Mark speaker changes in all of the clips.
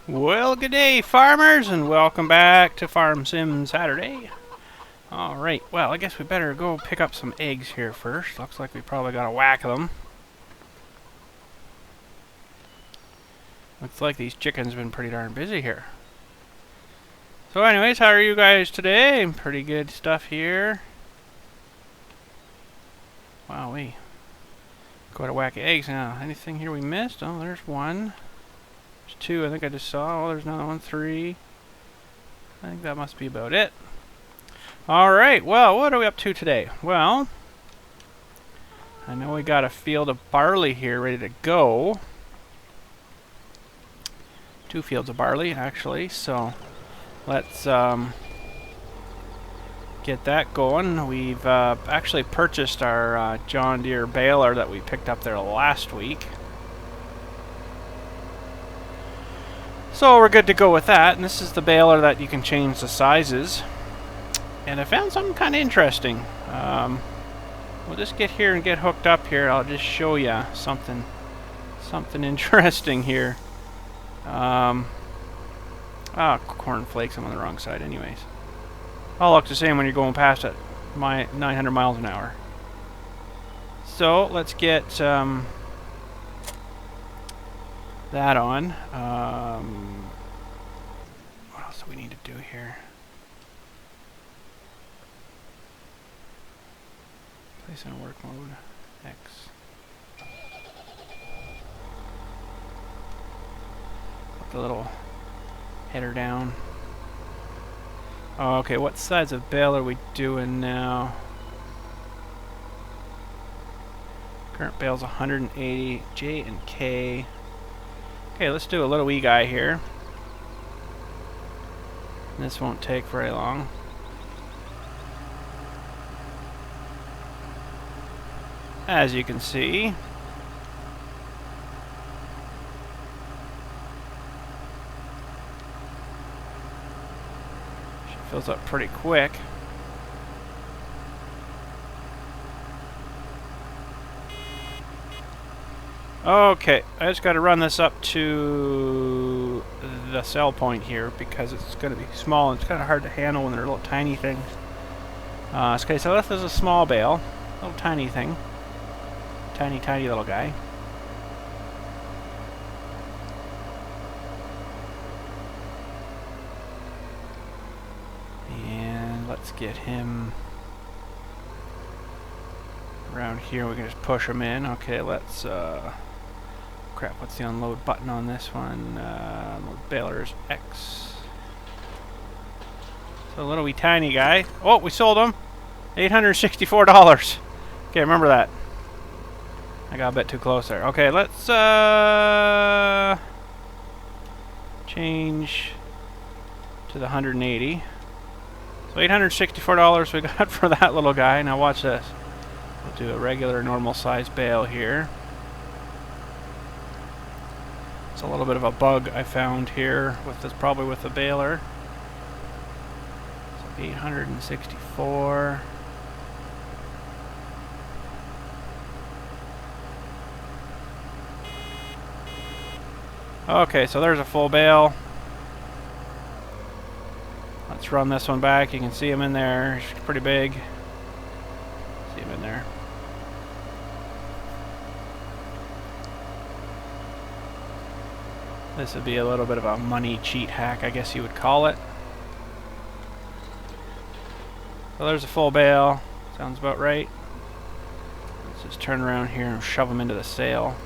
Speaker 1: Well, good day, farmers, and welcome back to Farm Sim Saturday. Alright, well, I guess we better go pick up some eggs here first. Looks like we probably got a whack of them. Looks like these chickens have been pretty darn busy here. So anyways, how are you guys today? Pretty good stuff here. Wow, we got a whack of eggs now. Anything here we missed? Oh, there's one. There's two, I think I just saw. Oh, there's another one, three. I think that must be about it. Alright, well, what are we up to today? Well, I know we got a field of barley here ready to go. 2 fields of barley, actually, so let's get that going. We've actually purchased our John Deere baler that we picked up there last week. So we're good to go with that, and this is the baler that you can change the sizes. And I found something kind of interesting. We'll just get here and get hooked up here. I'll just show you something interesting here. Cornflakes, I'm on the wrong side anyways. All looks the same when you're going past at 900 miles an hour. So let's get that on. What else do we need to do here? Place in work mode. X. Put the little header down. Oh, okay, what size of bale are we doing now? Current bale's 180. J and K. Okay, let's do a little wee guy here. This won't take very long. As you can see, she fills up pretty quick. Okay, I just got to run this up to the cell point here because it's going to be small and it's kind of hard to handle when they're little tiny things. Okay, so this is a small bale, little tiny thing. Tiny little guy. And let's get him around here. We can just push him in. Okay, let's crap, what's the unload button on this one? Unload baler's X. So a little wee tiny guy. Oh, we sold him. $864. Okay, remember that. I got a bit too close there. Okay, let's change to the 180. So $864 we got for that little guy. Now watch this. We'll do a regular normal size bale here. It's a little bit of a bug I found here with this, probably with the baler. So 864. Okay, so there's a full bale. Let's run this one back. You can see him in there. He's pretty big. See him in there. This would be a little bit of a money cheat hack, I guess you would call it. So there's a full bale. Sounds about right. Let's just turn around here and shove them into the sale.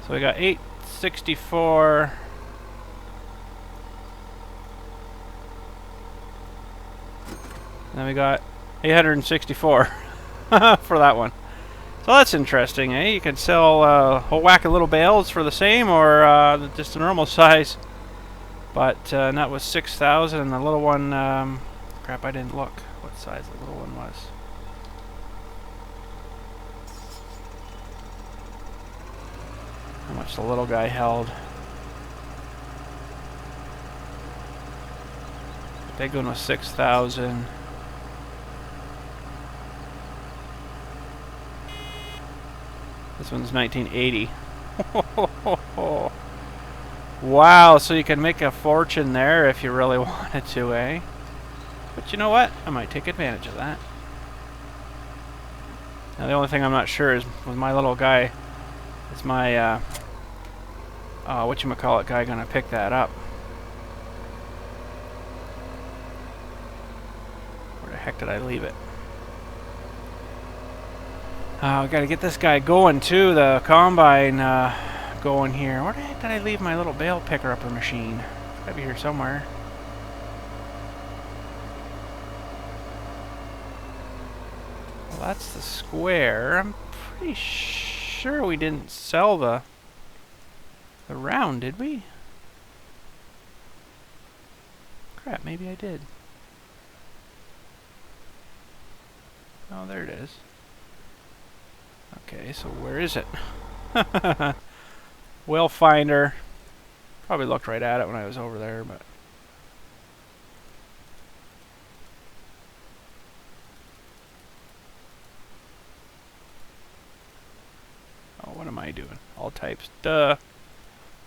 Speaker 1: So we got 864. And then we got 864 for that one. So that's interesting, eh? You can sell a whole whack of little bales for the same, or just a normal size. But and that was 6,000, and the little one, crap, I didn't look what size the little one was. How much the little guy held. Big one was 6,000. This one's 1980. Wow, so you can make a fortune there if you really wanted to, eh? But you know what? I might take advantage of that. Now the only thing I'm not sure is, with my little guy, is my, whatchamacallit guy gonna pick that up? Where the heck did I leave it? I gotta get this guy going too, the combine going here. Where the heck did I leave my little bale picker upper machine? It's gotta be here somewhere. Well, that's the square. I'm pretty sure we didn't sell the round, did we? Crap, maybe I did. Oh, there it is. Okay, so where is it? Well finder. Probably looked right at it when I was over there, but... Oh, what am I doing? All types. Duh.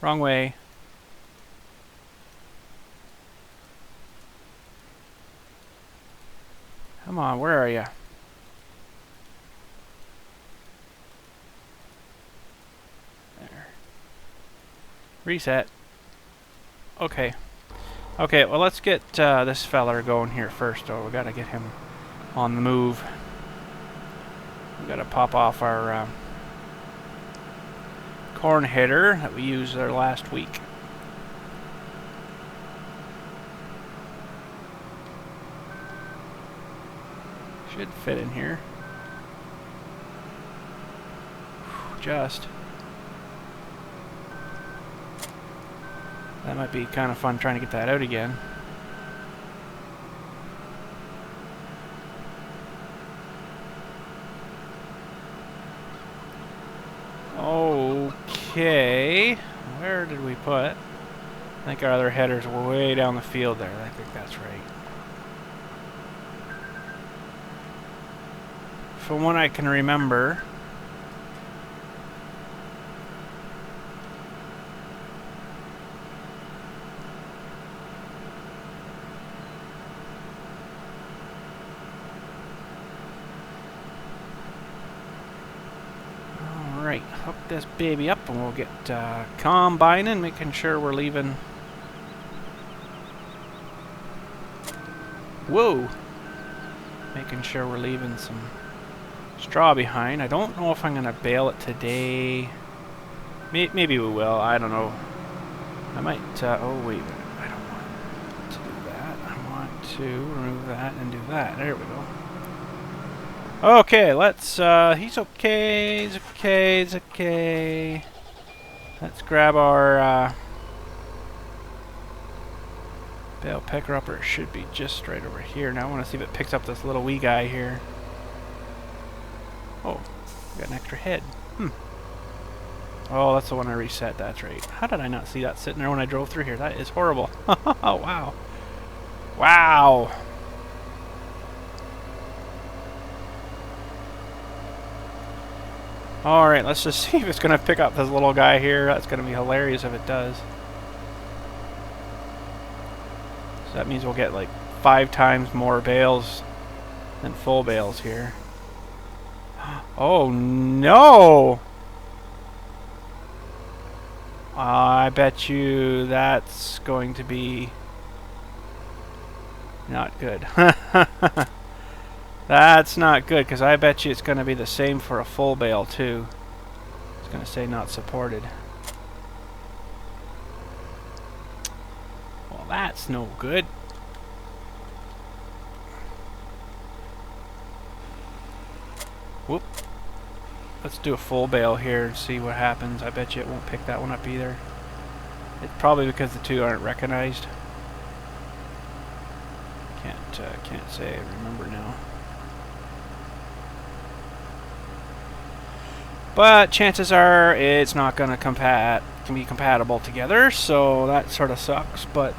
Speaker 1: Wrong way. Come on, where are you? There. Reset. Okay. Okay, well let's get this feller going here first. Oh, we gotta get him on the move. We gotta pop off our corn header that we used there last week. Should fit in here. Just. That might be kind of fun trying to get that out again. Okay. Where did we put? I think our other header's way down the field there. I think that's right. From what I can remember, alright, hook this baby up and we'll get combining, making sure we're leaving. Whoa! Making sure we're leaving some straw behind. I don't know if I'm going to bale it today. Maybe we will. I don't know. I might... oh, wait. I don't want to do that. I want to remove that and do that. There we go. Okay, let's... he's okay. He's okay. He's okay. Let's grab our... bale picker upper. It should be just right over here. Now I want to see if it picks up this little wee guy here. Oh, got an extra head. Oh, that's the one I reset. That's right. How did I not see that sitting there when I drove through here? That is horrible. Oh, wow. Wow. Alright, let's just see if it's going to pick up this little guy here. That's going to be hilarious if it does. So that means we'll get like 5 times more bales than full bales here. Oh no! I bet you that's going to be not good. That's not good, because I bet you it's going to be the same for a full bale too. It's going to say not supported. Well, that's no good. Whoop. Let's do a full bale here and see what happens. I bet you it won't pick that one up either. It's probably because the two aren't recognized. Can't say. I remember now. But chances are it's not going to can be compatible together, so that sort of sucks. But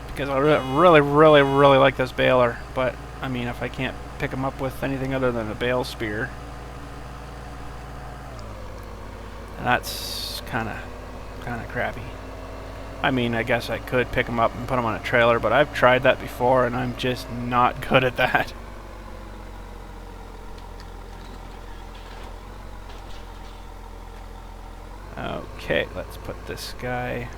Speaker 1: because I really like this baler, but I mean, if I can't pick them up with anything other than a bale spear, and that's kind of kind of crappy. I mean, I guess I could pick them up and put them on a trailer, but I've tried that before, and I'm just not good at that. Okay, let's put this guy...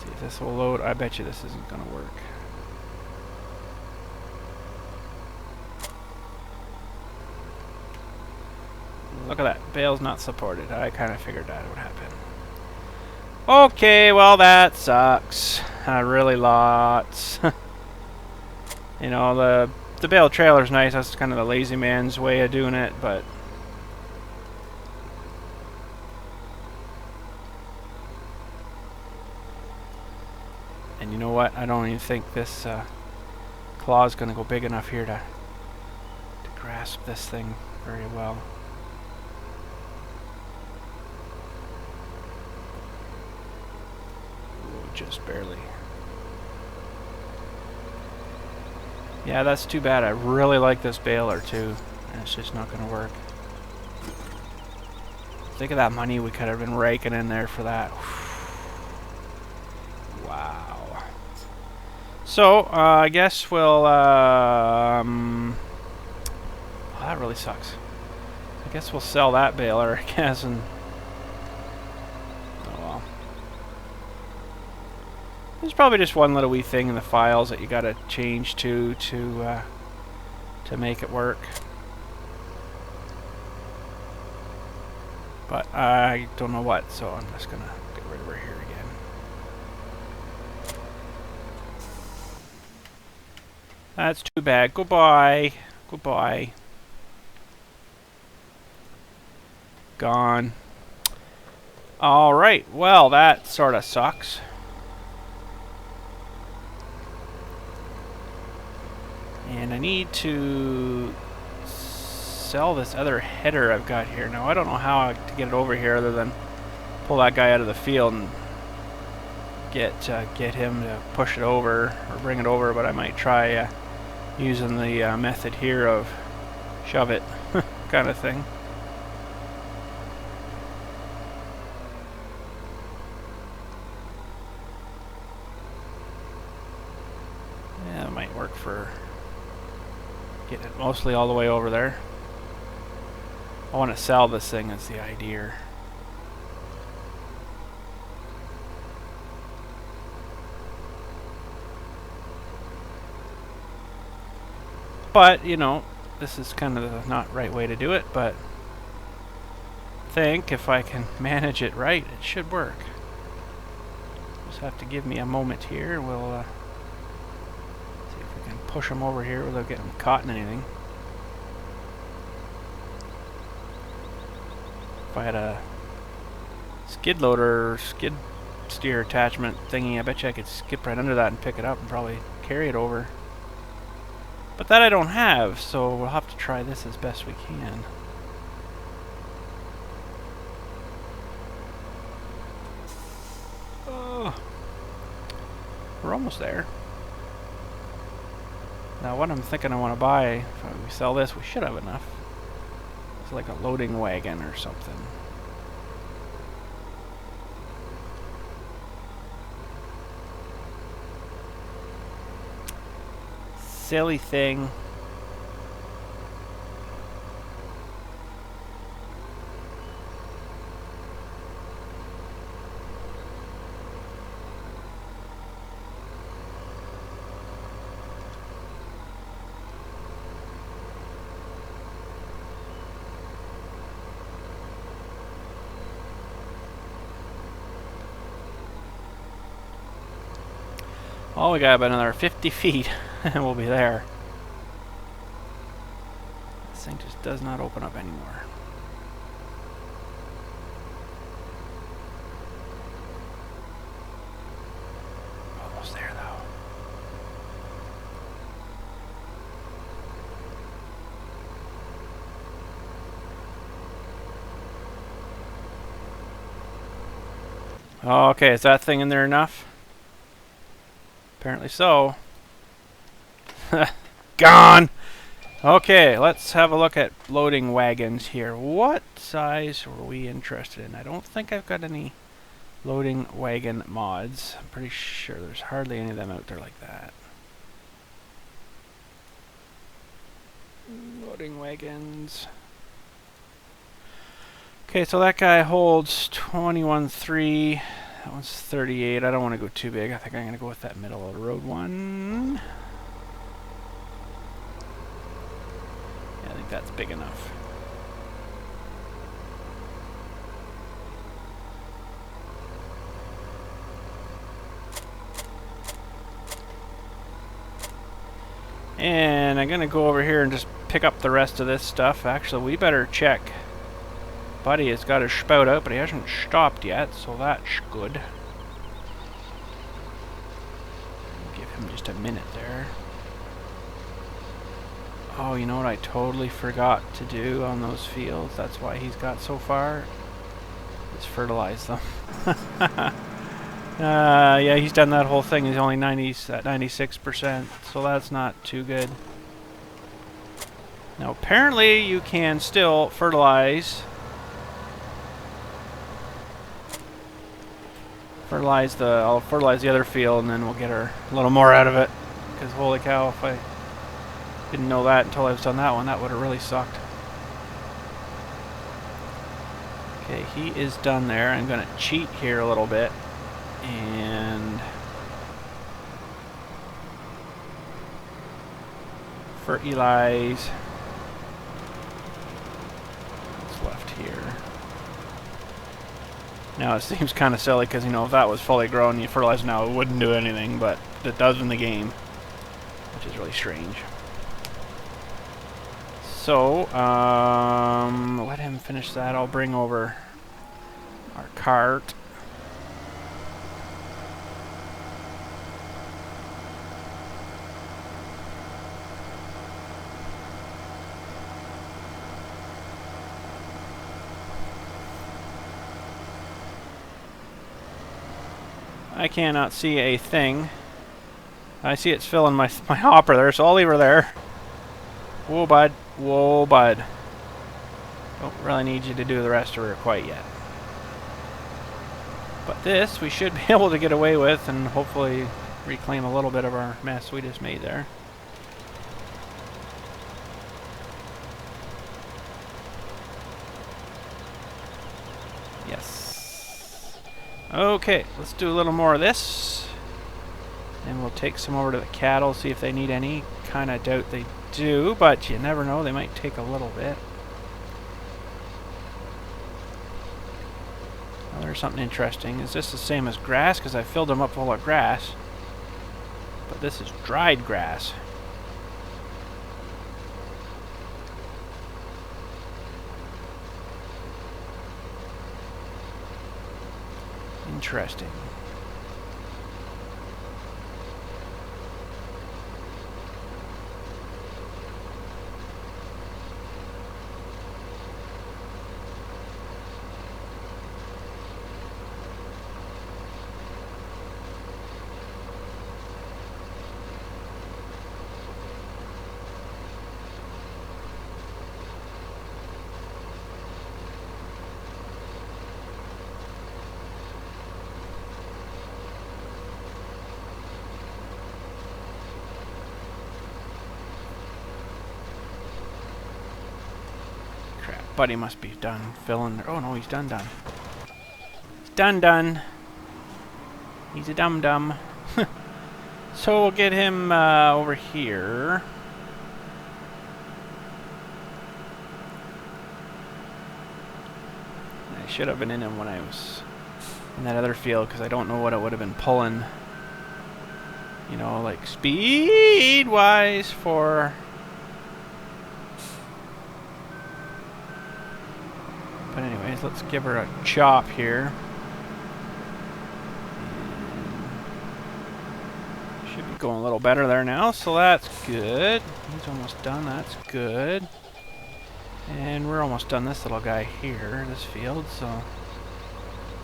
Speaker 1: See if this will load. I bet you this isn't going to work. Look at that. Bale's not supported. I kind of figured that would happen. Okay, well that sucks. Really lots. You know, the bale trailer's nice. That's kind of the lazy man's way of doing it, but... And you know what? I don't even think this claw is going to go big enough here to grasp this thing very well. Just barely. Yeah, that's too bad. I really like this baler too, and it's just not going to work. Think of that money we could have been raking in there for that. Wow. So, I guess we'll, oh, that really sucks. I guess we'll sell that baler, I guess, and there's probably just one little wee thing in the files that you gotta change to make it work. But I don't know what, so I'm just gonna get rid of her here again. That's too bad. Goodbye. Goodbye. Gone. Alright, well that sorta sucks. And I need to sell this other header I've got here. Now, I don't know how to get it over here other than pull that guy out of the field and get him to push it over or bring it over, but I might try using the method here of shove it kind of thing. Yeah, it might work for getting it mostly all the way over there. I want to sell this thing, that's the idea. But, you know, this is kind of the not right way to do it, but I think if I can manage it right, it should work. Just have to give me a moment here. We'll see if we can push them over here without getting caught in anything. If I had a skid loader or skid steer attachment thingy, I bet you I could skip right under that and pick it up and probably carry it over. But that I don't have, so we'll have to try this as best we can. Oh, we're almost there. Now what I'm thinking I want to buy, if we sell this, we should have enough. It's like a loading wagon or something. Silly thing. Oh, we got about another 50 feet and we'll be there. This thing just does not open up anymore. Almost there though. Okay, is that thing in there enough? Apparently so. Gone! Okay, let's have a look at loading wagons here. What size were we interested in? I don't think I've got any loading wagon mods. I'm pretty sure there's hardly any of them out there like that. Loading wagons. Okay, so that guy holds 21.3. That one's 38. I don't want to go too big. I think I'm going to go with that middle of the road one. Yeah, I think that's big enough. And I'm going to go over here and just pick up the rest of this stuff. Actually, we better check. Buddy has got his spout out, but he hasn't stopped yet, so that's good. Give him just a minute there. Oh, you know what I totally forgot to do on those fields? That's why he's got so far. Is fertilize them. Yeah, he's done that whole thing. He's only 96%, so that's not too good. Now, apparently you can still fertilize. I'll fertilize the other field, and then we'll get a little more out of it. Because holy cow, if I didn't know that until I was done that one, that would have really sucked. Okay, he is done there. I'm going to cheat here a little bit. And fertilize what's left here. Now it seems kind of silly because, you know, if that was fully grown, you fertilize now, it wouldn't do anything, but it does in the game, which is really strange. So, let him finish that. I'll bring over our cart. I cannot see a thing. I see it's filling my hopper there, so I'll leave her there. Whoa, bud. Whoa, bud. Don't really need you to do the rest of her quite yet. But this we should be able to get away with and hopefully reclaim a little bit of our mess we just made there. Yes. Okay, let's do a little more of this. And we'll take some over to the cattle, see if they need any. Kind of doubt they do, but you never know, they might take a little bit. Well, there's something interesting. Is this the same as grass? Because I filled them up full of grass. But this is dried grass. Interesting. Buddy must be done filling. Oh no, he's done. He's done. He's a dum-dum. So we'll get him over here. I should have been in him when I was in that other field because I don't know what it would have been pulling. You know, like speed-wise for... But anyways, let's give her a chop here. Should be going a little better there now, so that's good. He's almost done, that's good. And we're almost done this little guy here, this field, so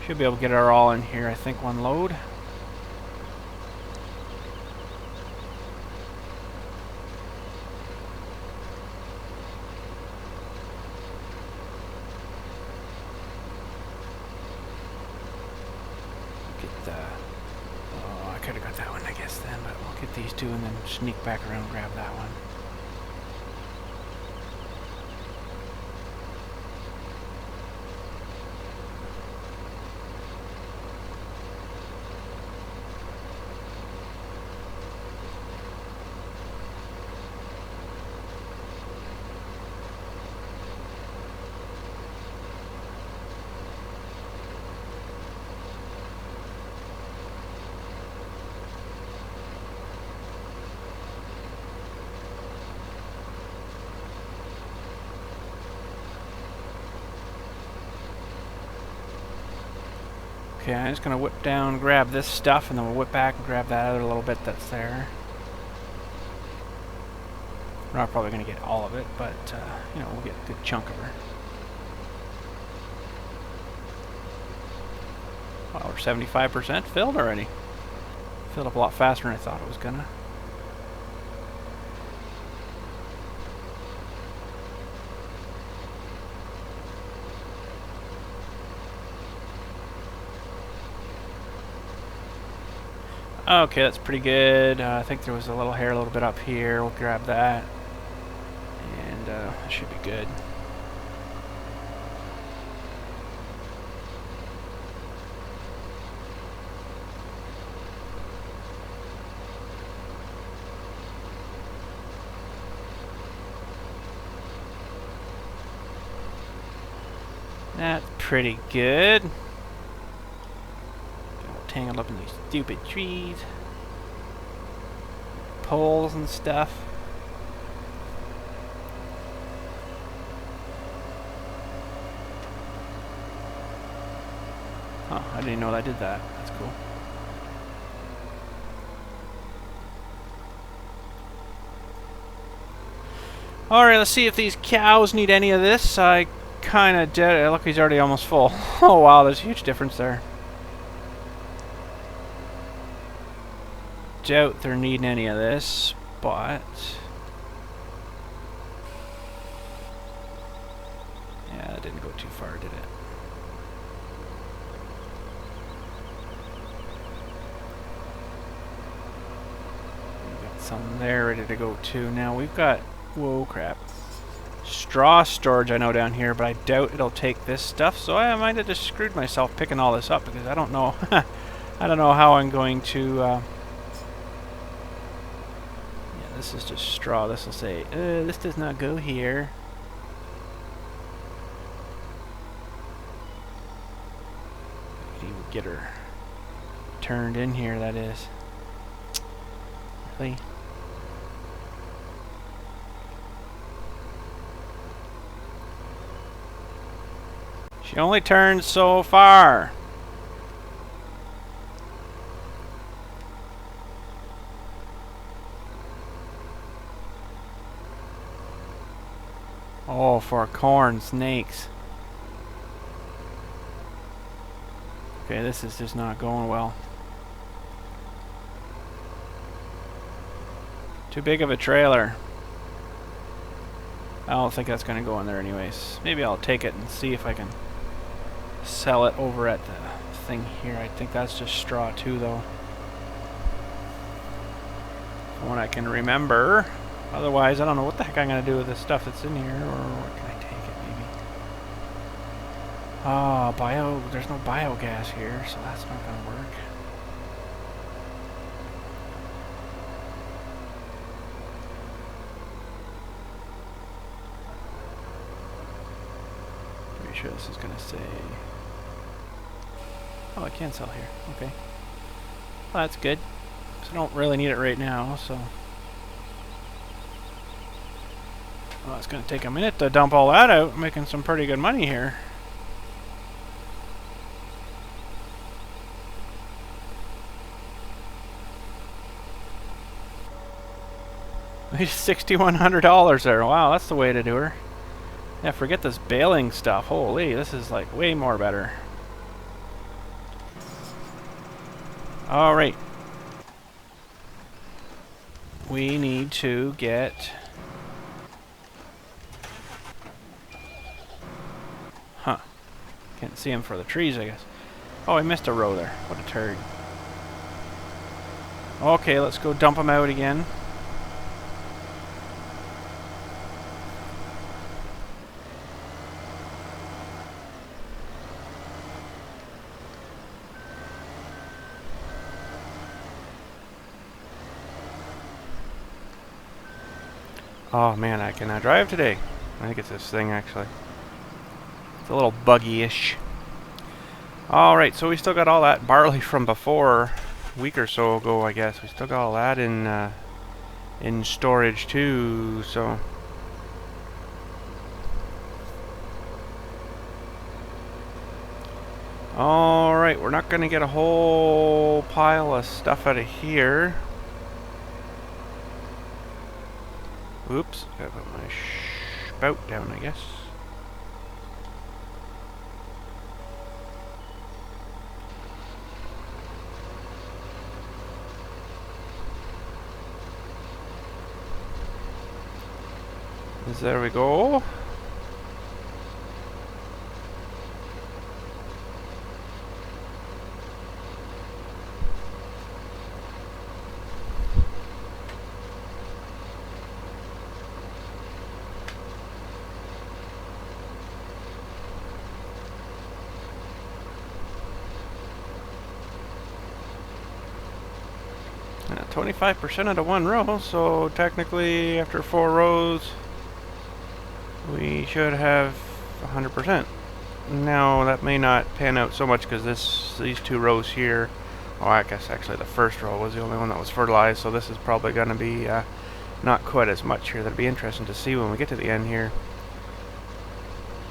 Speaker 1: should be able to get her all in here, I think, one load. Get these two and then sneak back around and grab that one. Okay, I'm just going to whip down, grab this stuff, and then we'll whip back and grab that other little bit that's there. We're not probably going to get all of it, but, you know, we'll get a good chunk of her. Wow, we're 75% filled already. Filled up a lot faster than I thought it was going to. Okay, that's pretty good. I think there was a little hair a little bit up here. We'll grab that. And that should be good. That's pretty good. Tangled up in these stupid trees, poles and stuff. Oh, I didn't know I did that. That's cool. Alright, let's see if these cows need any of this. I kinda did. Look, he's already almost full. Oh wow, there's a huge difference there. Doubt they're needing any of this, but yeah, that didn't go too far, did it? We got some there ready to go too. Now we've got, whoa crap, straw storage I know down here, but I doubt it'll take this stuff, so I might have just screwed myself picking all this up because I don't know I don't know how I'm going to this is just straw. This will say, this does not go here. You would get her turned in here, that is. Really? She only turns so far. Oh, for corn snakes. Okay, this is just not going well. Too big of a trailer. I don't think that's going to go in there anyways. Maybe I'll take it and see if I can sell it over at the thing here. I think that's just straw too, though. From what I can remember. Otherwise, I don't know what the heck I'm going to do with this stuff that's in here, or what can I take it, maybe? Ah, there's no biogas here, so that's not going to work. Pretty sure this is going to say... Oh, I can sell here. Okay. Well, that's good. So I don't really need it right now, so... Well, it's going to take a minute to dump all that out. I'm making some pretty good money here. $6,100 there. Wow, that's the way to do her. Yeah, forget this baling stuff. Holy, this is like way more better. Alright. We need to get... Huh. Can't see him for the trees, I guess. Oh, I missed a row there. What a turd. Okay, let's go dump them out again. Oh man, I cannot drive today. I think it's this thing actually. It's a little buggy-ish. Alright, so we still got all that barley from before, a week or so ago I guess. We still got all that in storage too, so... Alright, we're not going to get a whole pile of stuff out of here. Oops, gotta put my spout down, I guess. There we go. Yeah, 25% out of one row, so technically after 4 rows we should have 100%. Now that may not pan out so much because these 2 rows here, oh I guess actually the first row was the only one that was fertilized, so this is probably going to be not quite as much here. That'll be interesting to see when we get to the end here.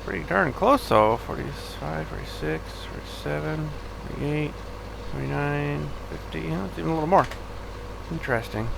Speaker 1: Pretty darn close though. 45, 46, 47, 48, 49, 50, yeah, it's even a little more. Interesting.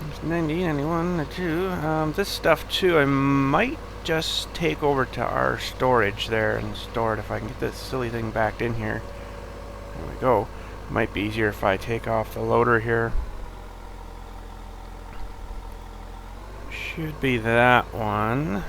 Speaker 1: There's 90, 91, 92. This stuff too, I might just take over to our storage there and store it if I can get this silly thing backed in here. There we go. Might be easier if I take off the loader here. Should be that one.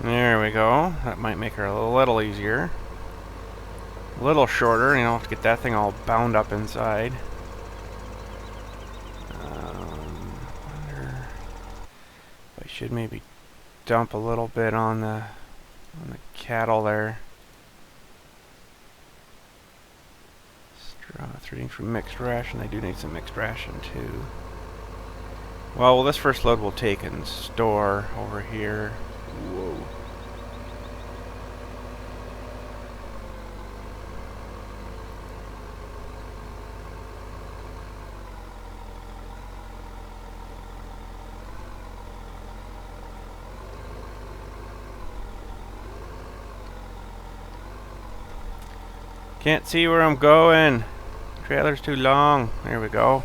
Speaker 1: There we go. That might make her a little easier. A little shorter, you know, to get that thing all bound up inside. I should maybe dump a little bit on the cattle there. Straw 3 for mixed ration. I do need some mixed ration too. Well, this first load we'll take and store over here. Whoa. Can't see where I'm going. Trailer's too long. There we go.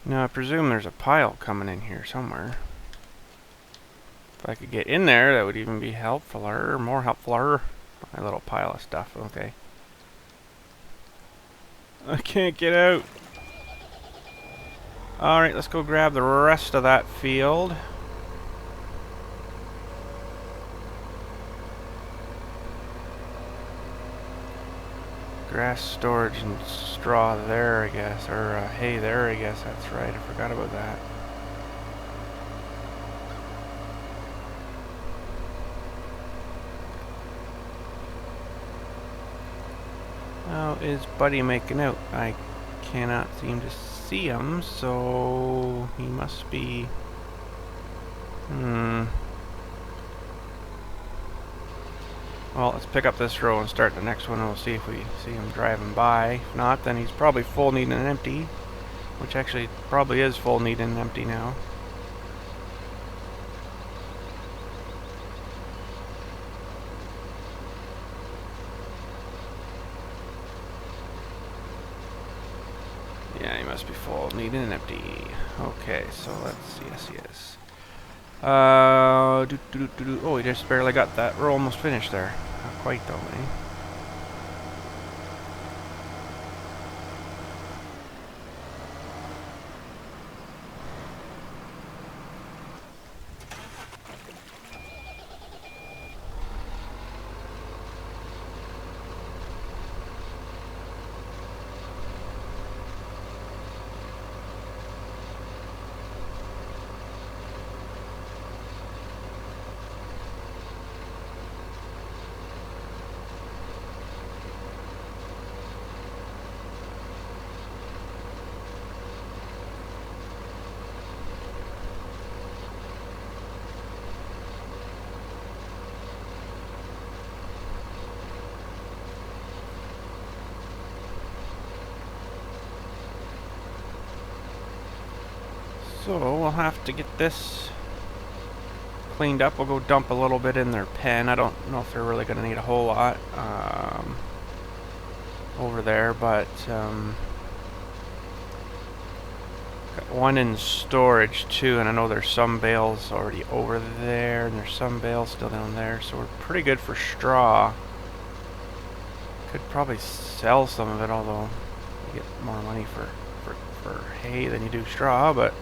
Speaker 1: Now I presume there's a pile coming in here somewhere. If I could get in there, that would even be helpfuler, more helpfuler. My little pile of stuff, okay. I can't get out. Alright, let's go grab the rest of that field. grass storage and straw there, I guess, or hay there, I guess. That's right, I forgot about that. How is Buddy making out? I cannot seem to see him, so he must be... Well, let's pick up this row and start the next one, and we'll see if we see him driving by. If not, then he's probably full, needing an empty, which actually probably is full, needing an empty now. Yeah, he must be full, needing an empty. Okay, so let's see. Yes, he is. Oh, he just barely got that. We're almost finished there. Not quite though, eh? So we'll have to get this cleaned up. We'll go dump a little bit in their pen. I don't know if they're really going to need a whole lot over there, but got one in storage too, and I know there's some bales already over there, and there's some bales still down there, so we're pretty good for straw. Could probably sell some of it, although you get more money for hay than you do straw, but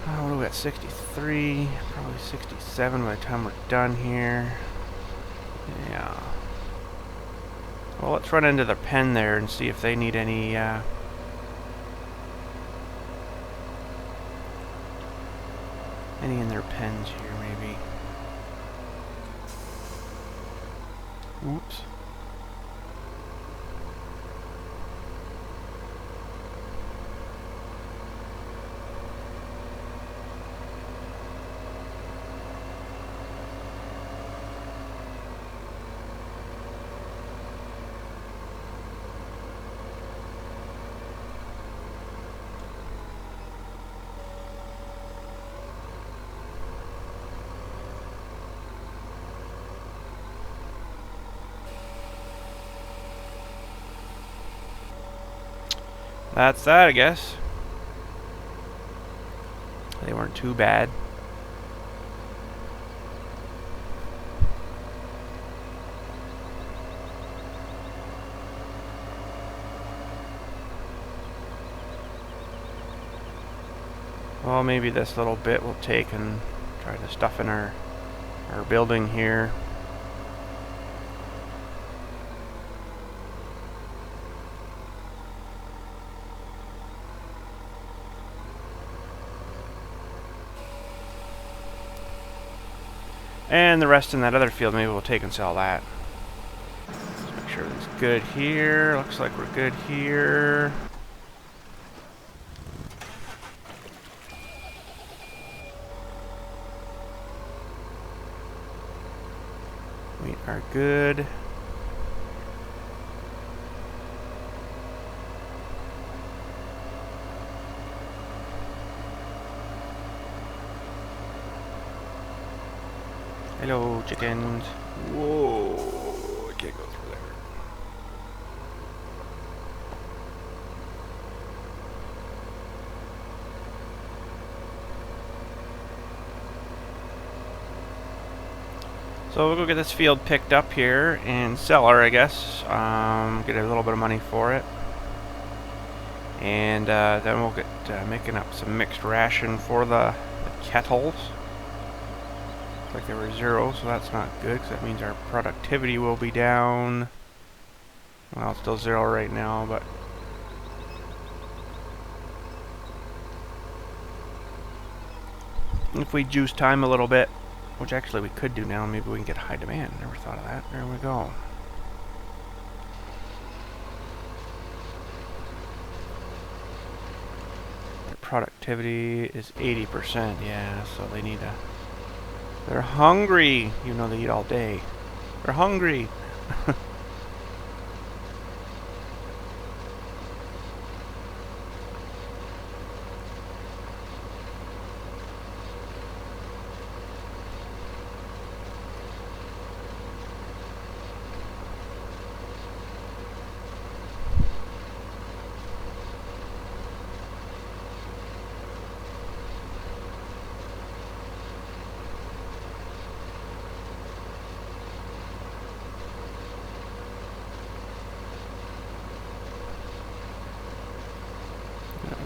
Speaker 1: what do we got? 63, probably 67 by the time we're done here. Yeah. Well, let's run into the pen there and see if they need any any in their pens here, maybe. Oops. That's that, I guess. They weren't too bad. Well, maybe this little bit we'll take and try to stuff in our building here. And the rest in that other field, maybe we'll take and sell that. Let's make sure everything's good here. Looks like we're good here. We are good. Hello, chickens. Whoa, I can't go through there. So we'll go get this field picked up here and sell her, I guess. Get a little bit of money for it. And then we'll get making up some mixed ration for the kettles. Like they were 0, so that's not good, because that means our productivity will be down. Well, it's still 0 right now, but if we juice time a little bit, which actually we could do now, maybe we can get high demand. Never thought of that. There we go. Their productivity is 80%. Yeah, so they need a... They're hungry. You know, they eat all day. They're hungry.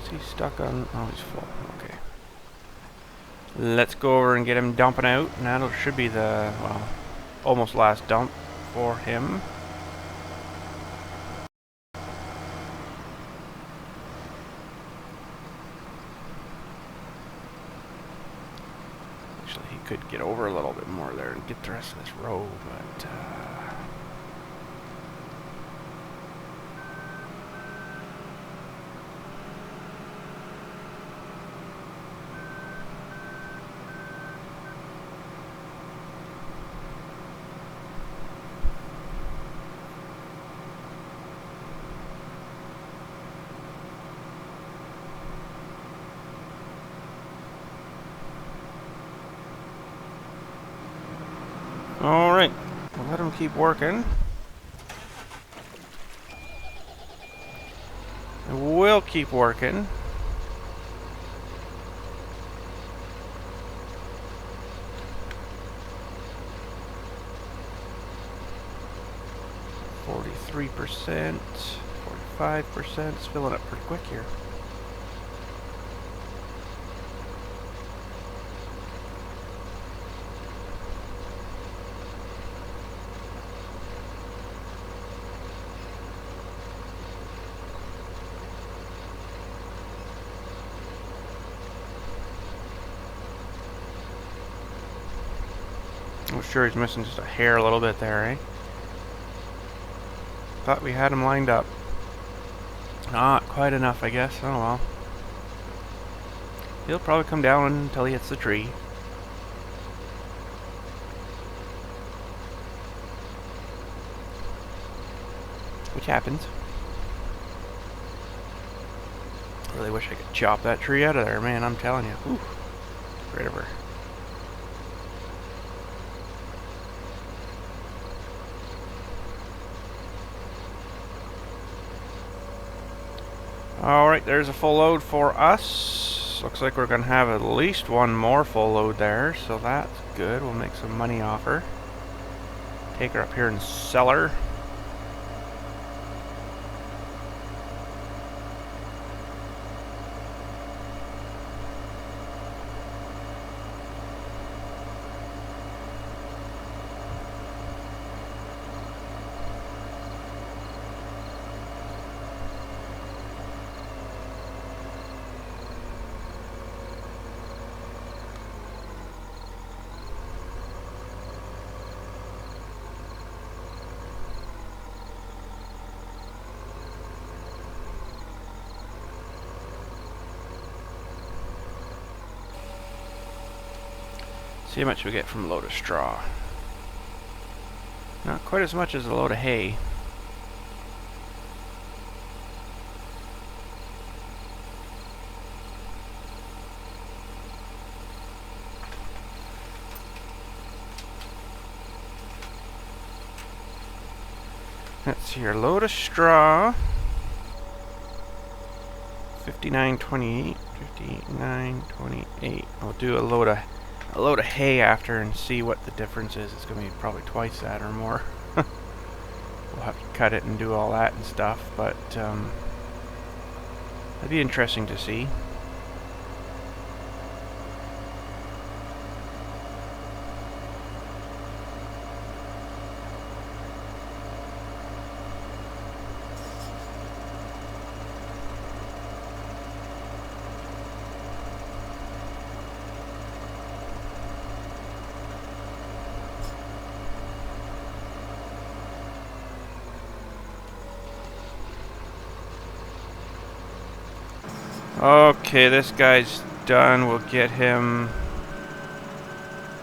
Speaker 1: Is he stuck on... Oh, he's full. Okay. Let's go over and get him dumping out. And that should be the, well, almost last dump for him. Actually, he could get over a little bit more there and get the rest of this row, but... Alright, we'll let him keep working. And we'll keep working. %, 45%. It's filling up pretty quick here. I'm sure he's missing just a hair a little bit there, eh? Thought we had him lined up. Not quite enough, I guess. Oh well. He'll probably come down until he hits the tree. Which happens. Really wish I could chop that tree out of there, man, I'm telling you. Whew. Right over. Alright, there's a full load for us. Looks like we're going to have at least one more full load there, so that's good. We'll make some money off her. Take her up here and sell her. See how much we get from a load of straw. Not quite as much as a load of hay. Let's see here, load of straw. 59.28. 59.28. We'll do a load of hay after and see what the difference is. It's going to be probably twice that or more. We'll have to cut it and do all that and stuff, but that'd be interesting to see. Okay, this guy's done. We'll get him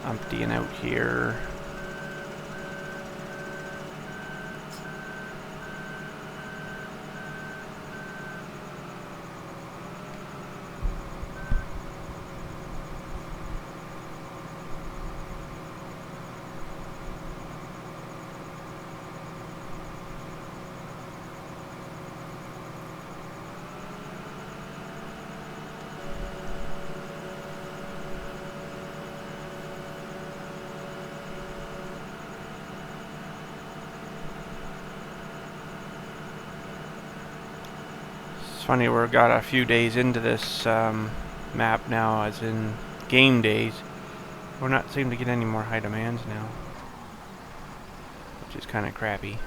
Speaker 1: emptying out here. It's funny, we've got a few days into this map now, as in game days. We're not seeming to get any more high demands now, which is kind of crappy.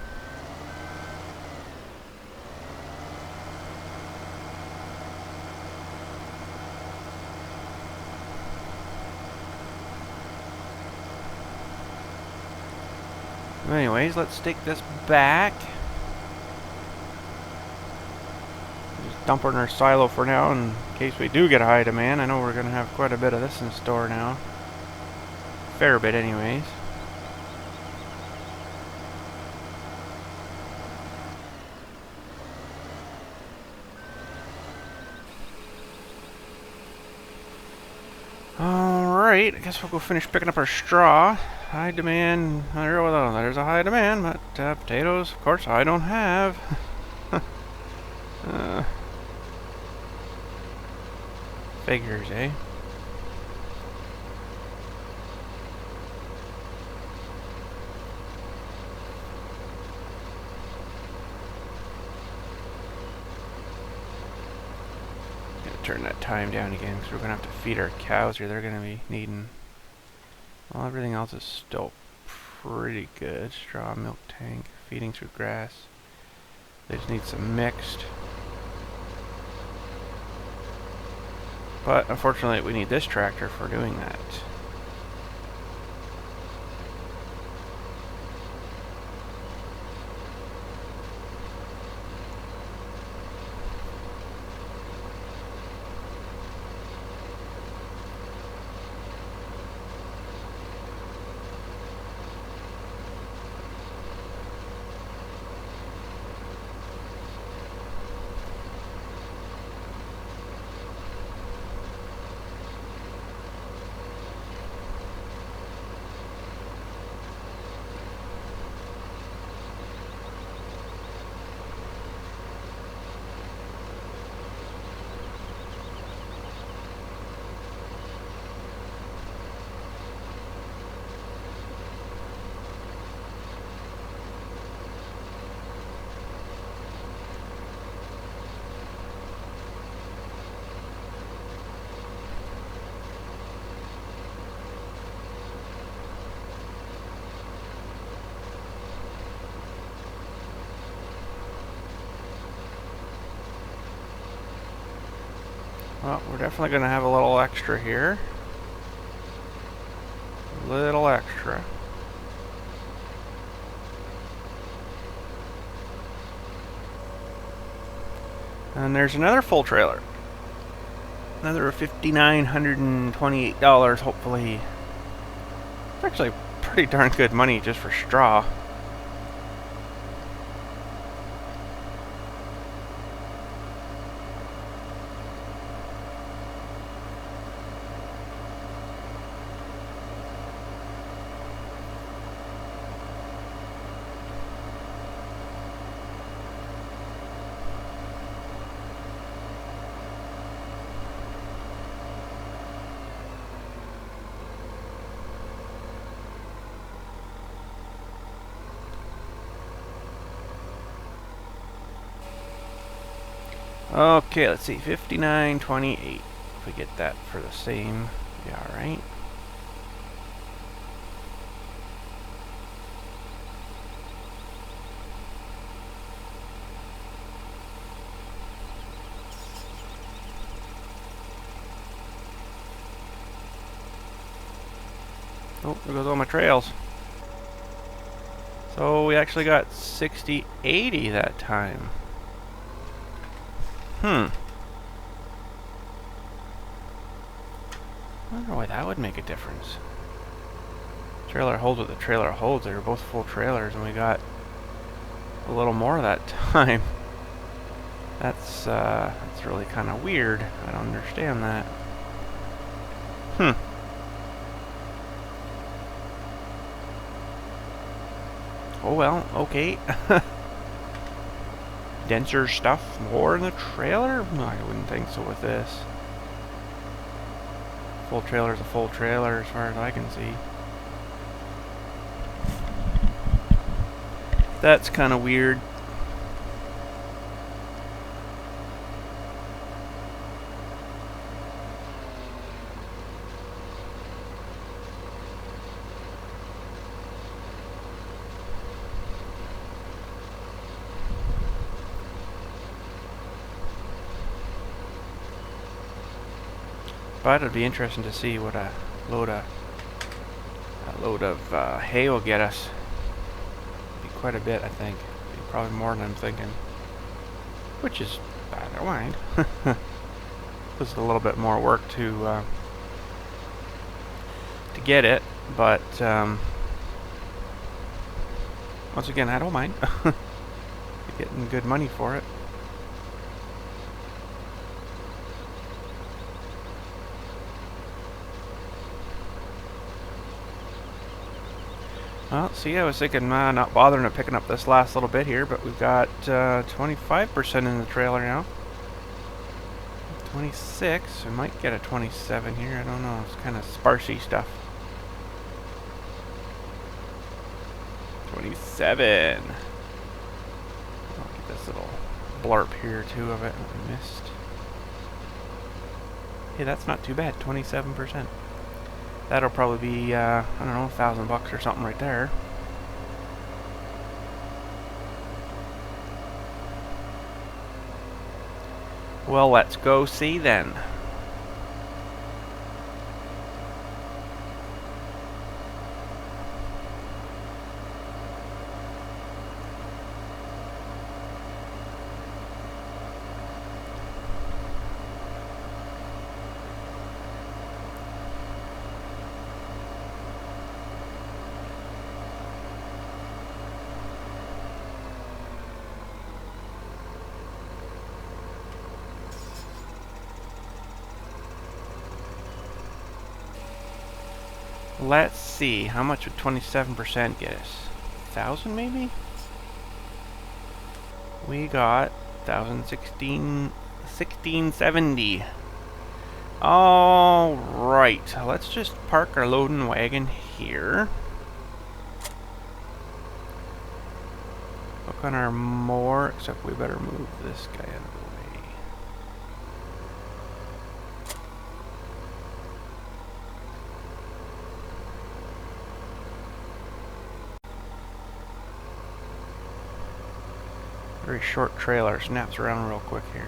Speaker 1: Anyways, let's take this back. Just dump it in our silo for now in case we do get a high demand. I know we're going to have quite a bit of this in store now. Fair bit anyways. Alright, I guess we'll go finish picking up our straw. High demand. There's a high demand, but potatoes, of course, I don't have. Figures, eh? Gonna turn that time down again because we're gonna have to feed our cows here. They're gonna be needing. Well, everything else is still pretty good. Straw, milk tank, feeding through grass. They just need some mixed. But unfortunately, we need this tractor for doing that. Well, we're definitely going to have a little extra here. A little extra. And there's another full trailer. Another $5,928, hopefully. It's actually pretty darn good money just for straw. Okay, let's see, 59.28. If we get that for the same, yeah, all right. Oh, there goes all my trails. So we actually got 60.80 that time. I wonder why that would make a difference. Trailer holds with the trailer holds. They were both full trailers, and we got a little more that time. That's really kind of weird. I don't understand that. Oh well, okay. Denser stuff more in the trailer? No, I wouldn't think so with this. Full trailer's a full trailer as far as I can see. That's kind of weird. But it'd be interesting to see what a load of hay will get us. Be quite a bit, I think. Be probably more than I'm thinking. Which is, I don't mind. This is a little bit more work to get it, but once again, I don't mind. Getting good money for it. Well, see, I was thinking not bothering to picking up this last little bit here, but we've got 25% in the trailer now. 26. We might get a 27 here. I don't know. It's kind of sparsy stuff. 27. I'll get this little blurb here too of it that we missed. Hey, that's not too bad. 27%. That'll probably be, I don't know, $1,000 or something right there. Well, let's go see then. Let's see, how much would 27% get us? 1,000 maybe? We got 1670. Alright, let's just park our loading wagon here. Look on our mower, except we better move this guy out of the way. Very short trailer, snaps around real quick here.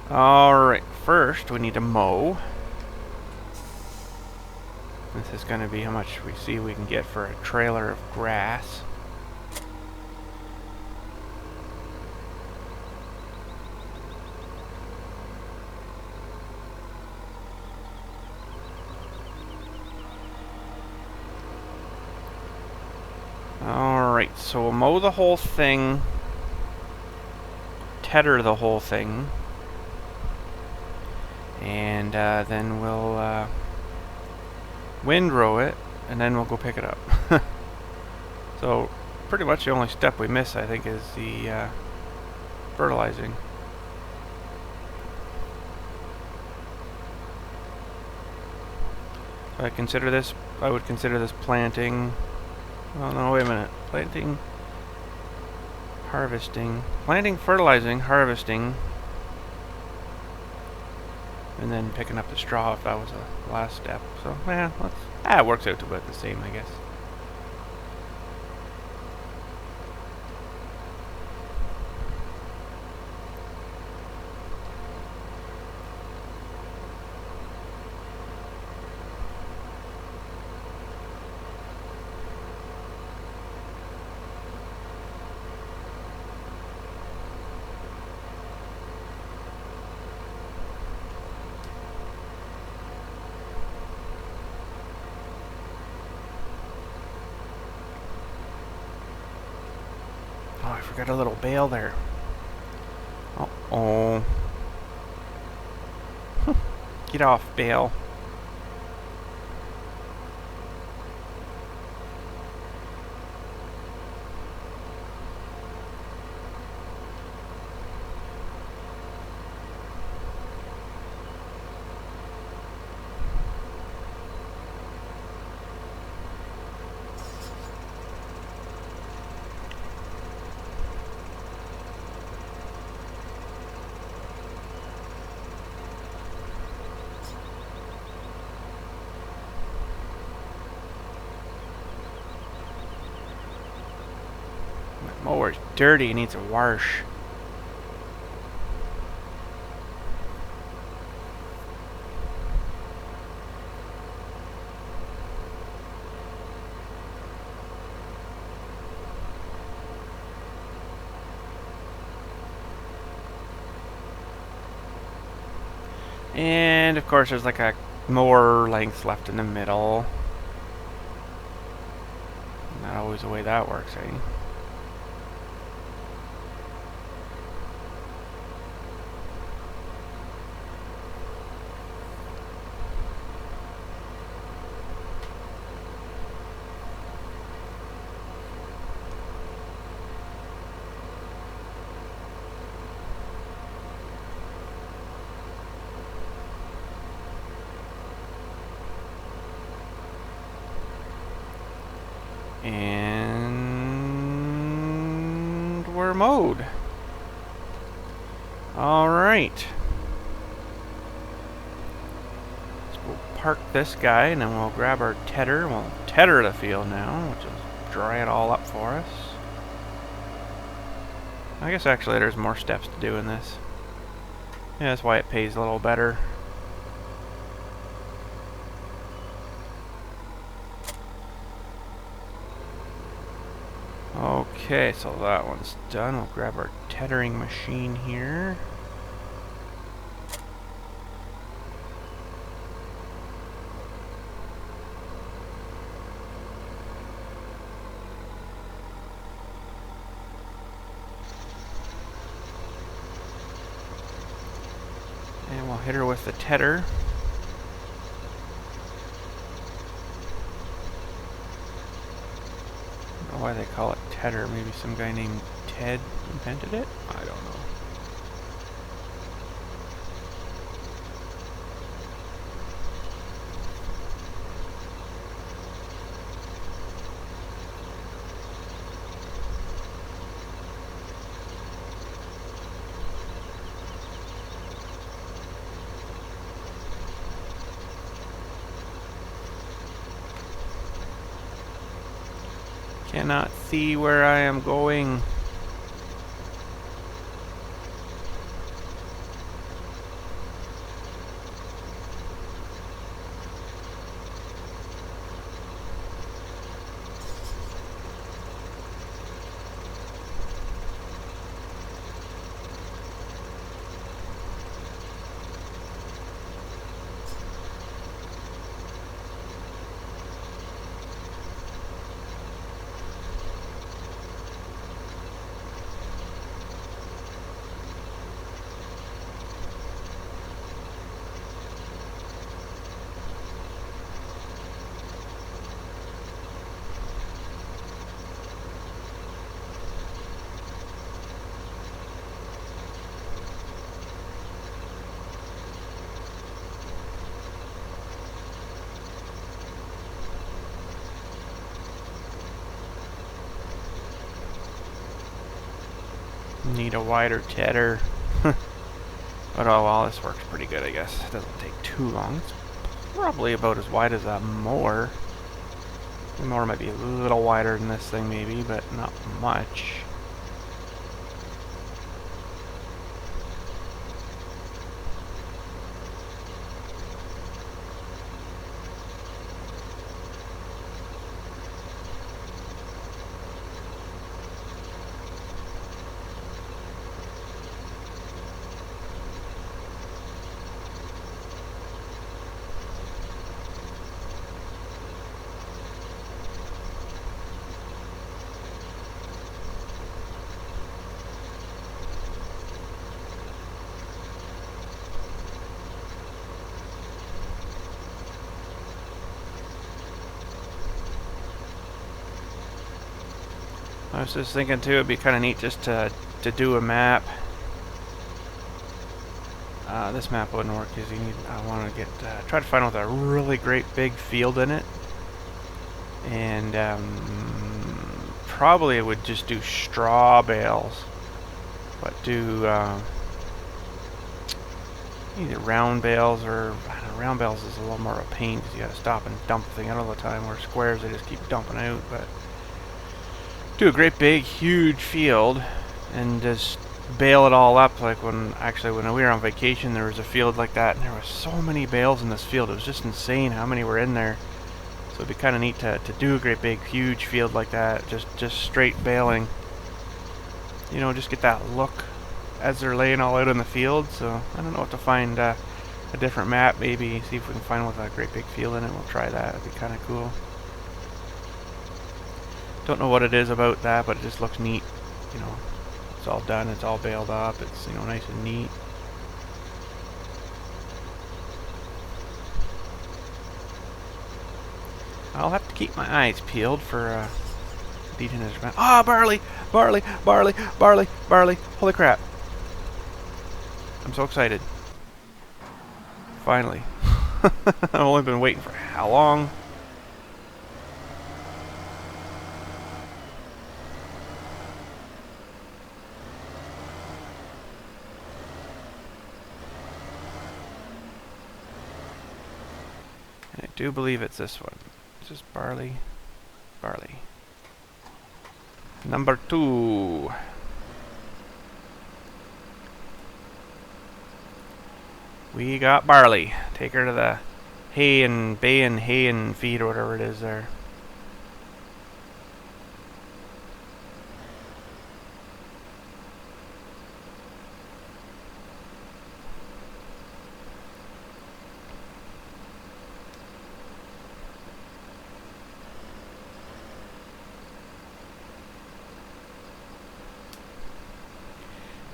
Speaker 1: Alright, first we need to mow. This is going to be how much we see we can get for a trailer of grass. Alright, so we'll mow the whole thing, tether the whole thing, and then we'll windrow it, and then we'll go pick it up. So, pretty much the only step we miss, I think, is the fertilizing. So I would consider this planting. Oh no, wait a minute. Planting, fertilizing, harvesting, and then picking up the straw if that was the last step. So, yeah, it works out to about the same, I guess. forgot a little bale there. Uh-oh. Get off, bale. Mower's dirty, it needs a wash. And of course there's like a more length left in the middle. Not always the way that works, eh? And we're mowed. Alright. Let's go park this guy and then we'll grab our tedder. We'll tedder the field now, which will dry it all up for us. I guess actually there's more steps to do in this. Yeah, that's why it pays a little better. Okay, so that one's done. We'll grab our tethering machine here. And we'll hit her with the tedder. I don't know why they call it tedder. Maybe some guy named Ted invented it? I don't know. Cannot see where I am going. Need a wider tedder. But oh well, this works pretty good, I guess. It doesn't take too long. It's probably about as wide as a mower. The mower might be a little wider than this thing maybe, but not much. I was just thinking too, it'd be kind of neat just to do a map. This map wouldn't work because I want to get try to find out with a really great big field in it, and probably it would just do straw bales, but do either round bales or round bales is a little more of a pain because you got to stop and dump the thing out all the time. Where squares they just keep dumping out, but do a great big huge field and just bale it all up. Like when we were on vacation, there was a field like that, and there were so many bales in this field. It was just insane how many were in there. So it'd be kind of neat to do a great big huge field like that, just straight baling. You know, just get that look as they're laying all out in the field. So I don't know what to find. A different map, maybe see if we can find one with a great big field in it. We'll try that. It'd be kind of cool. Don't know what it is about that, but it just looks neat. You know, it's all done. It's all baled up. It's, you know, nice and neat. I'll have to keep my eyes peeled for beating his map. Ah, barley, barley, barley, barley, barley! Holy crap! I'm so excited. Finally. I've only been waiting for how long? I do believe it's this one. It's just barley. Barley. Number 2. We got barley. Take her to the hay and feed or whatever it is there.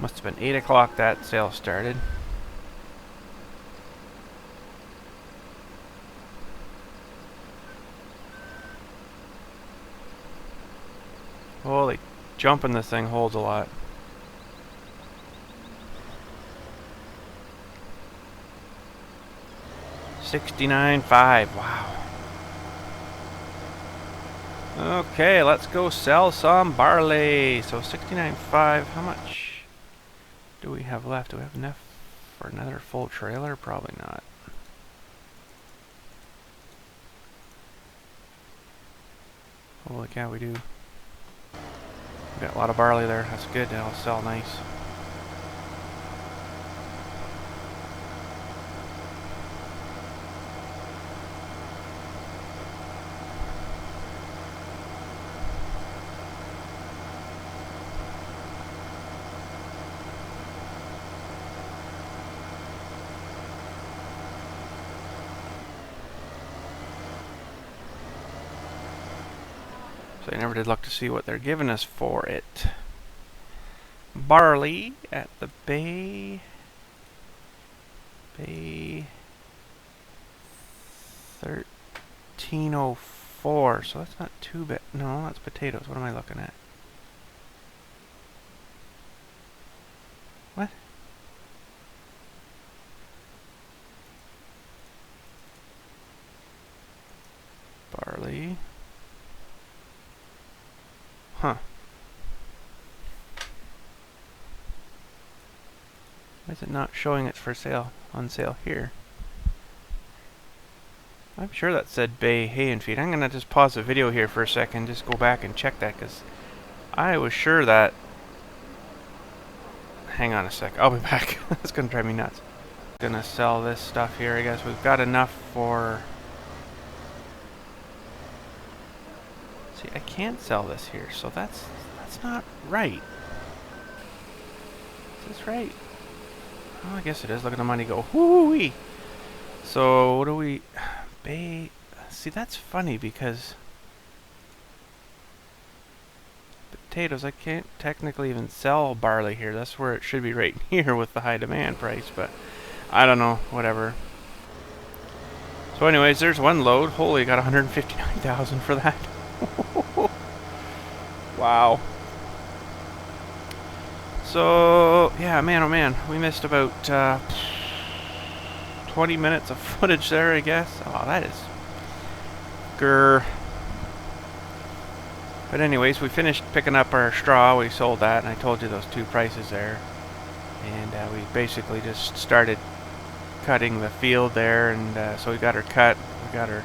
Speaker 1: Must have been 8 o'clock that sale started. Holy, jumping this thing holds a lot. $69.5. Wow. Okay, let's go sell some barley. So $69.5. How much do we have left? Do we have enough for another full trailer? Probably not. Holy cow, we do. We got a lot of barley there. That's good. That'll sell nice. So I never did look to see what they're giving us for it. Barley at the Bay 1304. So that's not too bad. No, that's potatoes. What am I looking at? What? Barley. Huh. Why is it not showing it's for sale, on sale here? I'm sure that said Bay Hay and Feed. I'm going to just pause the video here for a second, just go back and check that, because I was sure that... Hang on a sec, I'll be back. That's going to drive me nuts. Gonna sell this stuff here, I guess. We've got enough for... See, I can't sell this here, so that's not right. Is this right? Oh, I guess it is. Look at the money go. Whoo-wee! So, what do we... Bay... See, that's funny because... Potatoes, I can't technically even sell barley here. That's where it should be right here with the high demand price, but... I don't know. Whatever. So anyways, there's one load. Holy, got 159,000 for that. Wow. So, yeah, man, oh man, we missed about 20 minutes of footage there, I guess. Oh, that is grr. But anyways, we finished picking up our straw. We sold that, and I told you those two prices there. And we basically just started cutting the field there, and so we got her cut. We got her...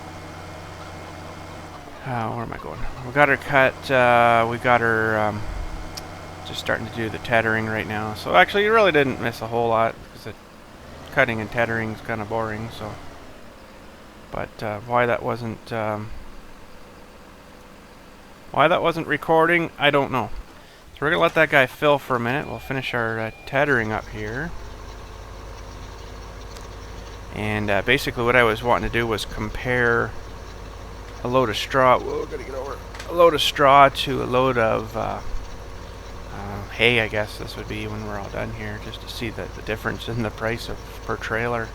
Speaker 1: where am I going? We got her cut. We got her... just starting to do the tethering right now. So actually, you really didn't miss a whole lot, because the cutting and tethering is kind of boring. So, but why that wasn't recording, I don't know. So we're gonna let that guy fill for a minute. We'll finish our tethering up here. And basically, what I was wanting to do was compare a load of straw. Whoa, gotta get over. A load of straw to a load of hay, I guess this would be when we're all done here, just to see the difference in the price of per trailer.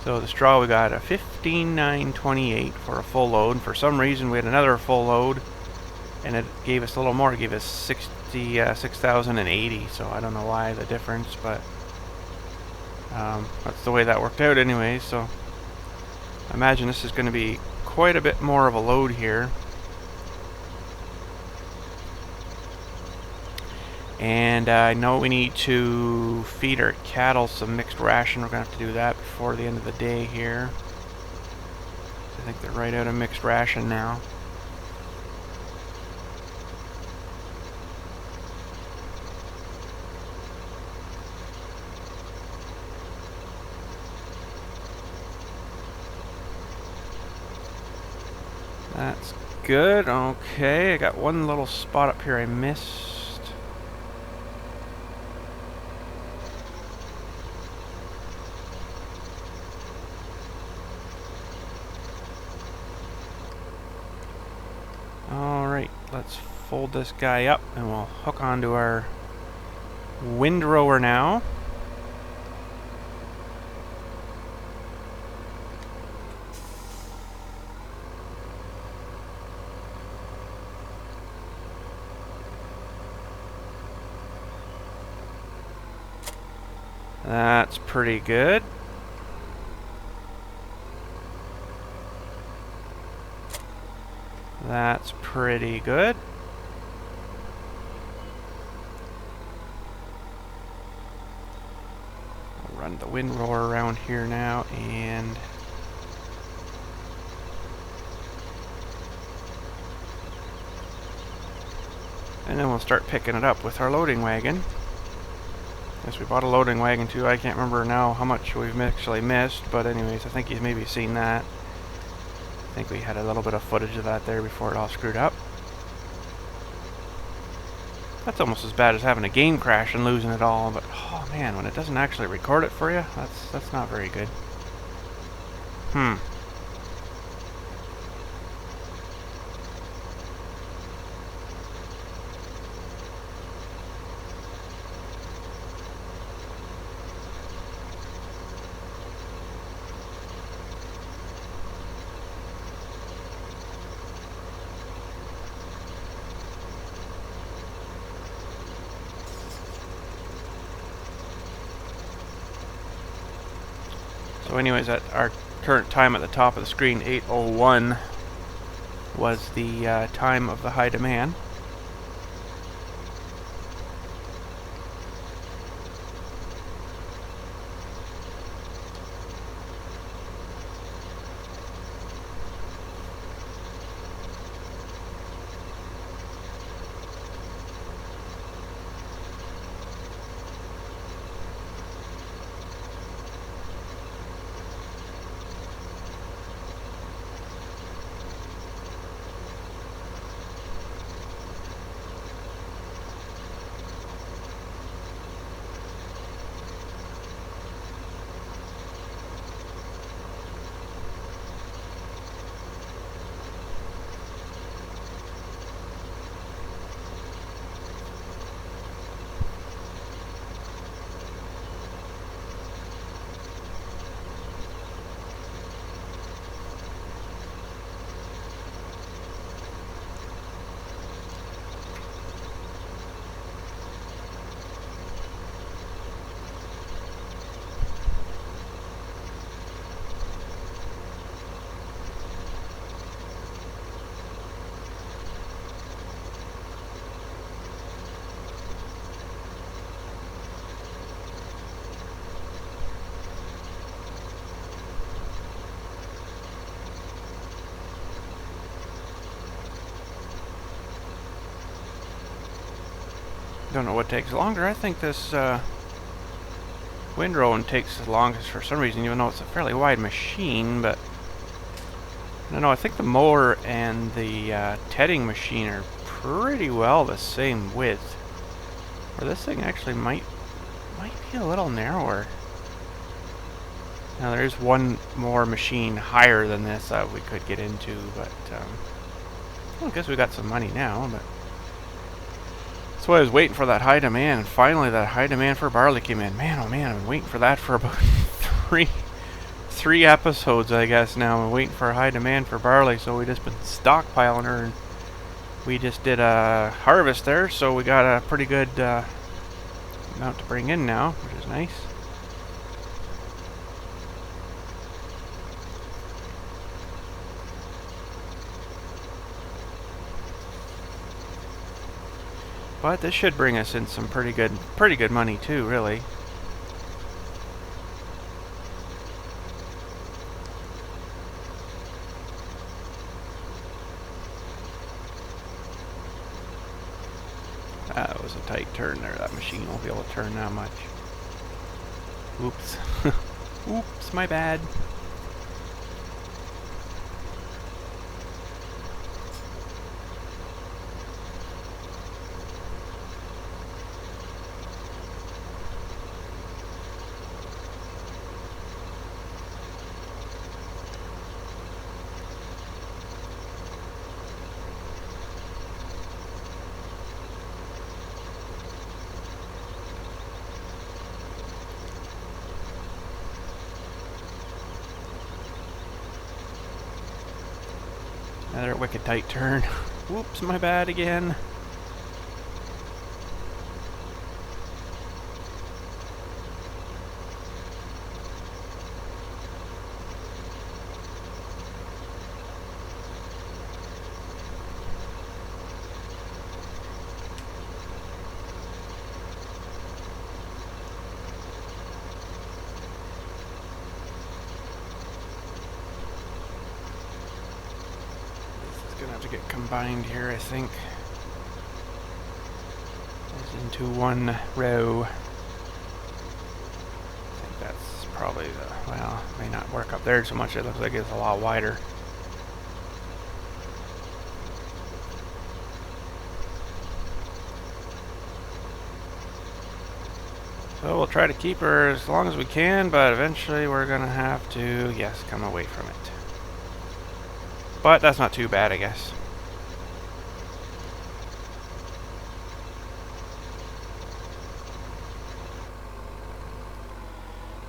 Speaker 1: So the straw, we got a $15,928 for a full load. And for some reason we had another full load and it gave us a little more. It gave us $6,080. So I don't know why the difference, but that's the way that worked out anyway. So I imagine this is going to be quite a bit more of a load here. And I know we need to feed our cattle some mixed ration. We're going to have to do that before the end of the day here. I think they're right out of mixed ration now. That's good. Okay, I got one little spot up here I missed. Alright, let's fold this guy up and we'll hook onto our windrower now. That's pretty good. That's pretty good. I'll run the windrower around here now and then we'll start picking it up with our loading wagon. Yes, we bought a loading wagon too. I can't remember now how much we've actually missed, but anyways, I think you've maybe seen that. I think we had a little bit of footage of that there before it all screwed up. That's almost as bad as having a game crash and losing it all, but oh man, when it doesn't actually record it for you, that's not very good. So anyways, at our current time at the top of the screen, 8:01, was the time of the high demand. Don't know what takes longer. I think this windrowing takes the longest for some reason, even though it's a fairly wide machine, but I don't know, I think the mower and the tedding machine are pretty well the same width. Or this thing actually might be a little narrower. Now there's one more machine higher than this that we could get into, but well, I guess we got some money now, but that's why I was waiting for that high demand, and finally that high demand for barley came in. Man, oh man, I've been waiting for that for about three episodes, I guess now. I'm waiting for a high demand for barley, so we just been stockpiling her, and we just did a harvest there, so we got a pretty good amount to bring in now, which is nice. But this should bring us in some pretty good money too, really. That was a tight turn there. That machine won't be able to turn that much. Oops. Oops, my bad. Another wicked tight turn. Whoops, my bad again. Gonna have to get combined here, I think. As into one row. I think that's probably the, well, it may not work up there so much. It looks like it's a lot wider. So we'll try to keep her as long as we can, but eventually we're gonna have to, yes, come away from it. But that's not too bad, I guess.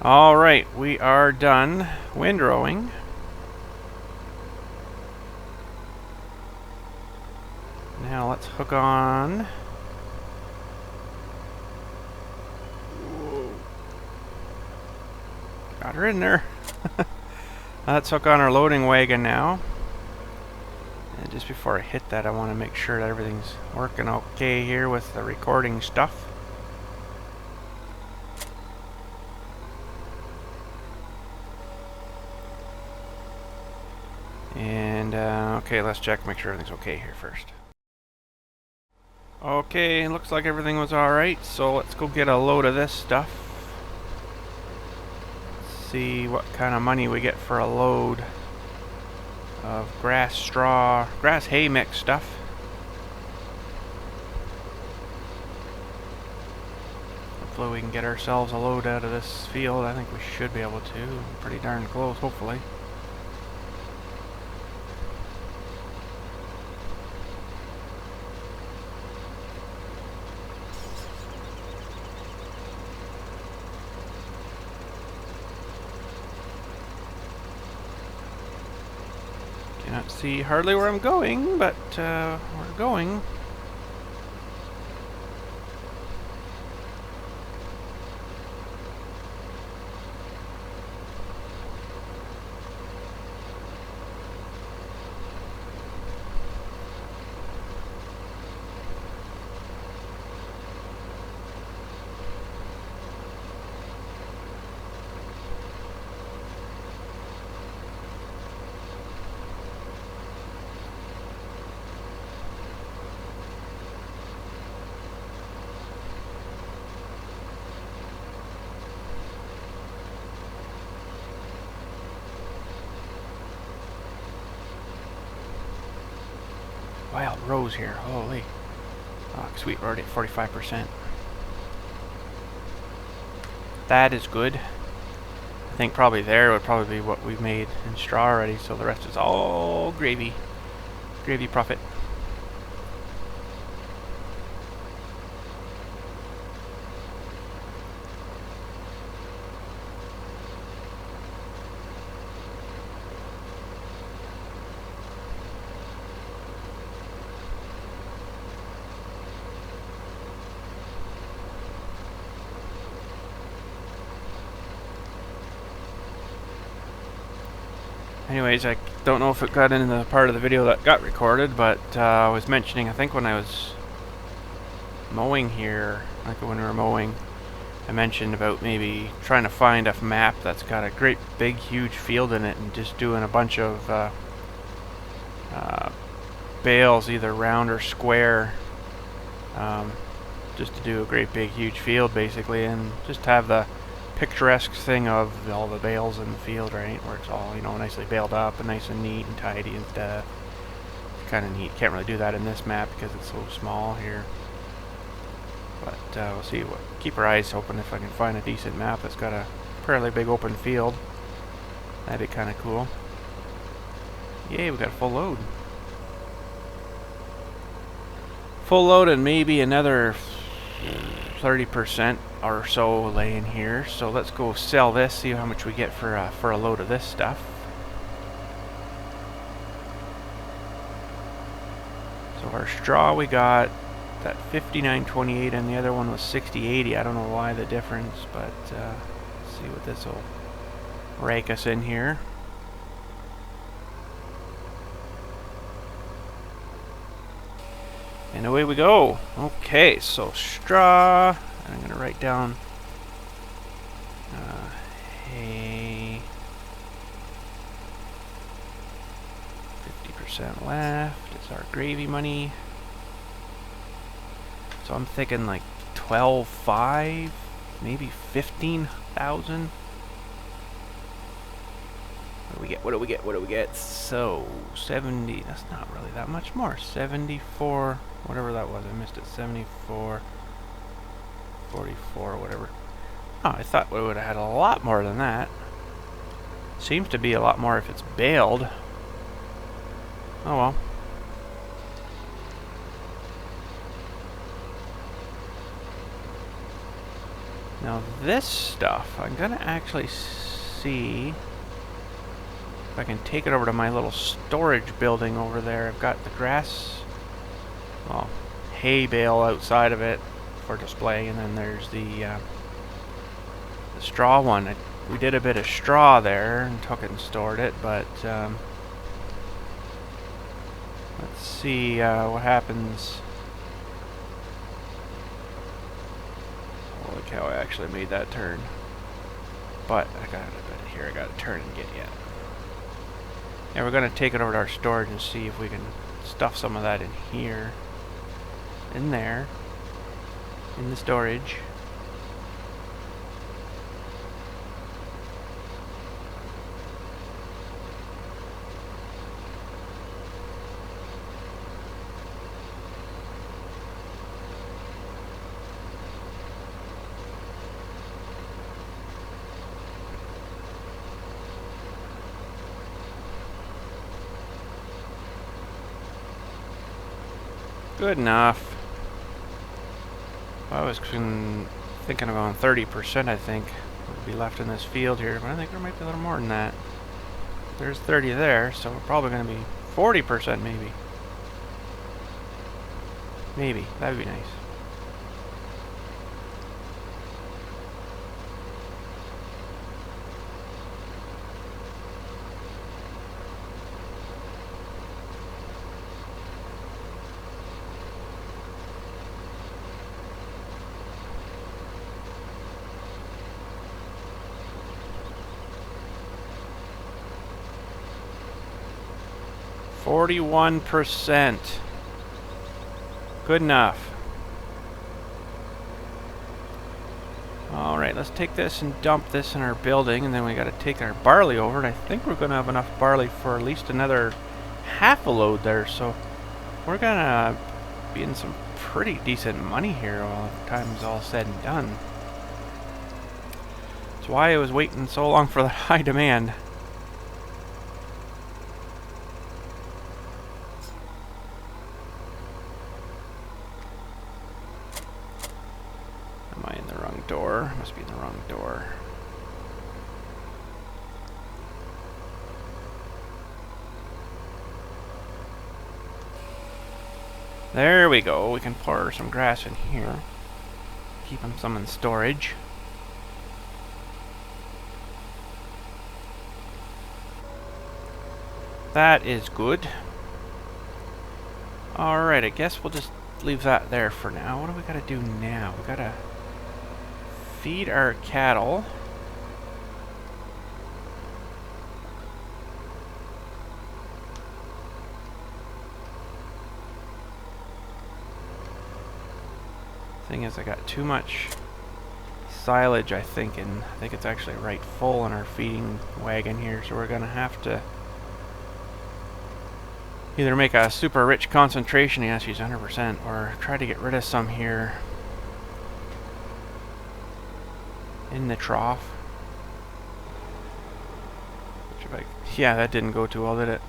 Speaker 1: Alright, we are done windrowing. Now let's hook on. Whoa. Got her in there. Let's hook on our loading wagon now. And just before I hit that, I want to make sure that everything's working okay here with the recording stuff. And, okay, let's check, make sure everything's okay here first. Okay, looks like everything was alright, so let's go get a load of this stuff. See what kind of money we get for a load of grass hay mix stuff. Hopefully we can get ourselves a load out of this field. I think we should be able to. Pretty darn close, hopefully. Cannot see hardly where I'm going, but we're going. wild rose here. Holy. Oh, sweet, we're already at 45%. That is good. I think probably there would probably be what we've made in straw already, so the rest is all gravy. Gravy profit. Anyways, I don't know if it got into the part of the video that got recorded, but I was mentioning, I think when I was mowing here, like when we were mowing, I mentioned about maybe trying to find a map that's got a great big huge field in it and just doing a bunch of bales, either round or square, just to do a great big huge field basically, and just have the picturesque thing of all the bales in the field, right, where it's all, you know, nicely baled up and nice and neat and tidy and stuff. It's kind of neat. Can't really do that in this map because it's so small here, but we'll see. Keep our eyes open if I can find a decent map that's got a fairly big open field. That'd be kind of cool. Yay, we got a full load. Full load and maybe another 30% or so laying here. So let's go sell this, see how much we get for a load of this stuff. So our straw, we got that 59.28 and the other one was 60.80. I don't know why the difference, but let's see what this will rake us in here. And away we go. Okay, so straw. I'm going to write down hay. 50% left. It's our gravy money. So I'm thinking like 12.5, maybe 15,000. What do we get? What do we get? What do we get? So 70. That's not really that much more. 74. Whatever that was. I missed it. 74. 44 or whatever. Oh, I thought we would have had a lot more than that. Seems to be a lot more if it's baled. Oh well. Now this stuff, I'm gonna actually see if I can take it over to my little storage building over there. I've got the grass, well, hay bale outside of it for display, and then there's the straw one. We did a bit of straw there and took it and stored it, but let's see what happens. Holy cow, I actually made that turn. But I got it a bit here, I got to turn and get yet. Yeah, we're going to take it over to our storage and see if we can stuff some of that in here. In there. In the storage. Good enough. I was thinking of going 30%, I think, would be left in this field here, but I think there might be a little more than that. There's 30 there, so we're probably going to be 40% maybe. Maybe. That would be nice. %. Good enough. Alright, let's take this and dump this in our building, and then we gotta take our barley over, and I think we're gonna have enough barley for at least another half a load there, so we're gonna be in some pretty decent money here while time's all said and done. That's why I was waiting so long for the high demand. Am I in the wrong door? Must be in the wrong door. There we go. We can pour some grass in here. Keep them some in storage. That is good. Alright, I guess we'll just leave that there for now. What do we gotta do now? We gotta feed our cattle. Thing is, I got too much silage, I think, and I think it's actually right full in our feeding wagon here, so we're gonna have to either make a super rich concentration, yes, use 100%, or try to get rid of some here in the trough. Which if I, yeah, that didn't go too well, did it?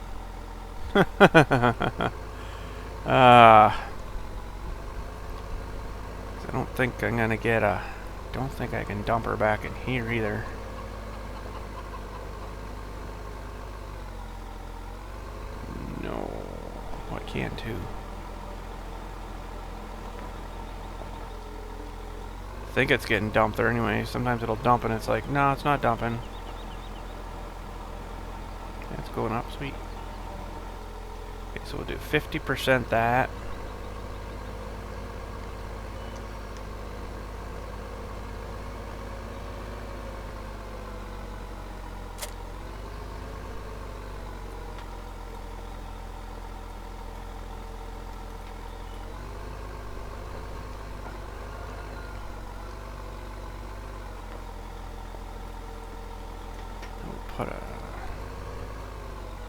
Speaker 1: I don't think I'm gonna get a... Don't think I can dump her back in here either. No, I can't too. I think it's getting dumped there anyway. Sometimes it'll dump and it's like, no, it's not dumping. It's going up, sweet. Okay, so we'll do 50% that.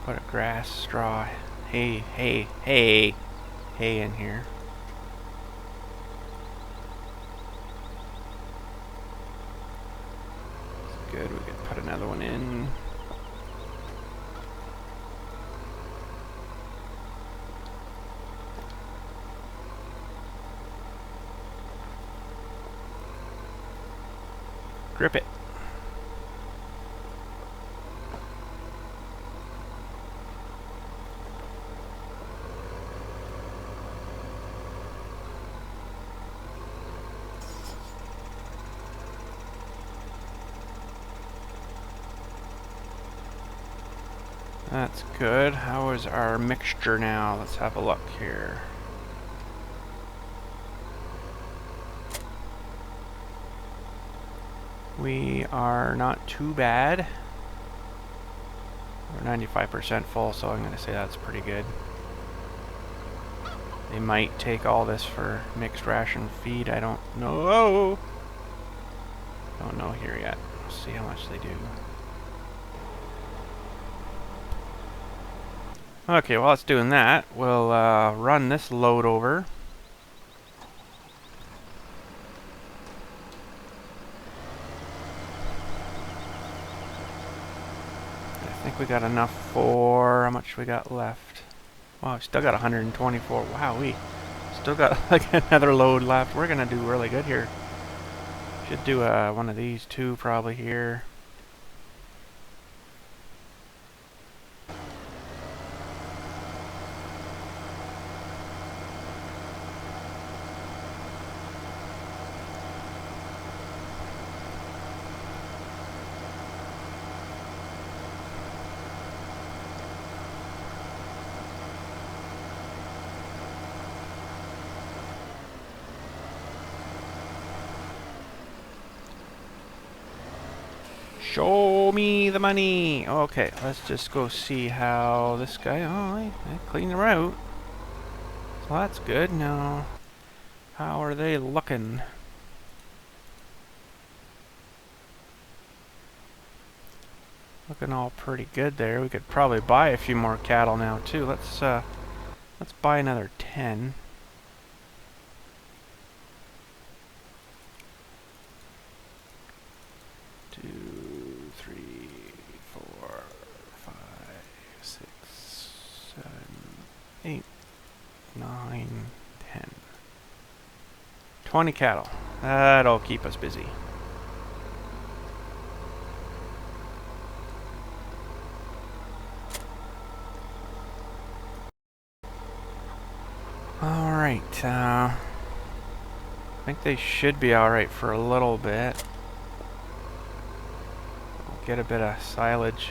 Speaker 1: Put a grass, straw, hay in here. Good, we could put another one in. Grip it. That's good. How is our mixture now? Let's have a look here. We are not too bad. We're 95% full, so I'm going to say that's pretty good. They might take all this for mixed ration feed. I don't know. Don't know here yet. We'll see how much they do. Okay, while it's doing that, we'll run this load over. I think we got enough for... How much we got left? Wow, we still got 124. Wow, we still got like another load left. We're gonna do really good here. Should do one of these two probably here. Show me the money. Okay, let's just go see how this guy... Oh, I cleaned her out. So that's good. Now, how are they looking? Looking all pretty good there. We could probably buy a few more cattle now too. Let's Let's buy another 10. Two, three, 4, 5, 6, 7, 8, 9, 10. 20 cattle. That'll keep us busy. Alright, I think they should be alright for a little bit. We'll get a bit of silage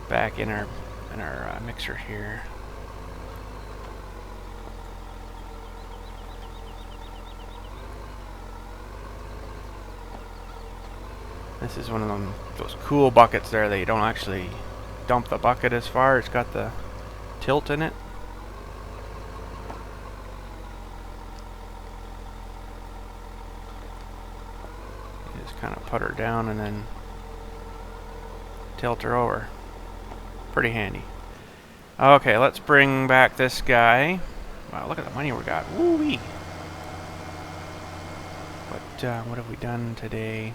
Speaker 1: back in our mixer here. This is one of those cool buckets there that you don't actually dump the bucket as far. It's got the tilt in it. You just kind of put her down and then tilt her over. Pretty handy. Okay, let's bring back this guy. Wow, look at the money we got. Woo-wee! What have we done today?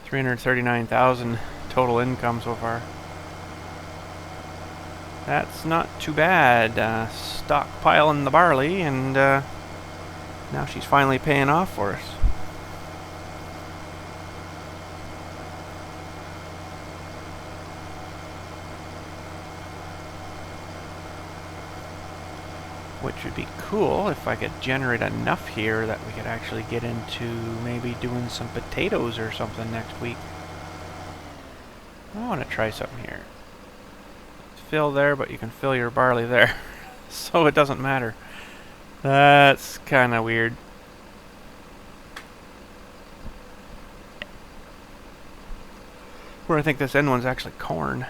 Speaker 1: 339,000 total income so far. That's not too bad. Stockpiling the barley, and now she's finally paying off for us. Which would be cool if I could generate enough here that we could actually get into maybe doing some potatoes or something next week. I want to try something here. Fill there, but you can fill your barley there. So it doesn't matter. That's kind of weird. Where I think this end one's actually corn.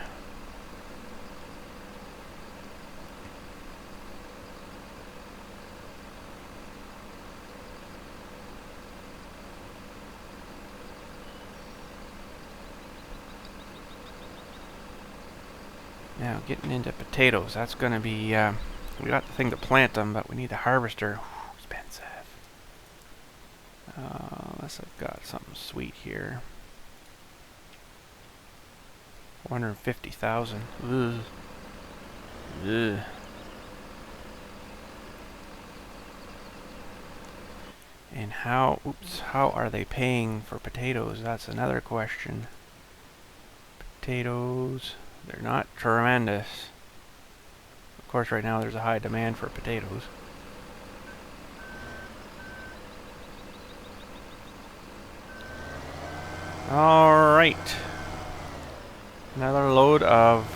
Speaker 1: Now, getting into potatoes, that's going to be, we got the thing to plant them, but we need the harvester. Expensive. Unless I've got something sweet here. 450,000. Ugh. Ugh. And how are they paying for potatoes? That's another question. Potatoes. They're not tremendous. Of course, right now there's a high demand for potatoes. Alright. Another load of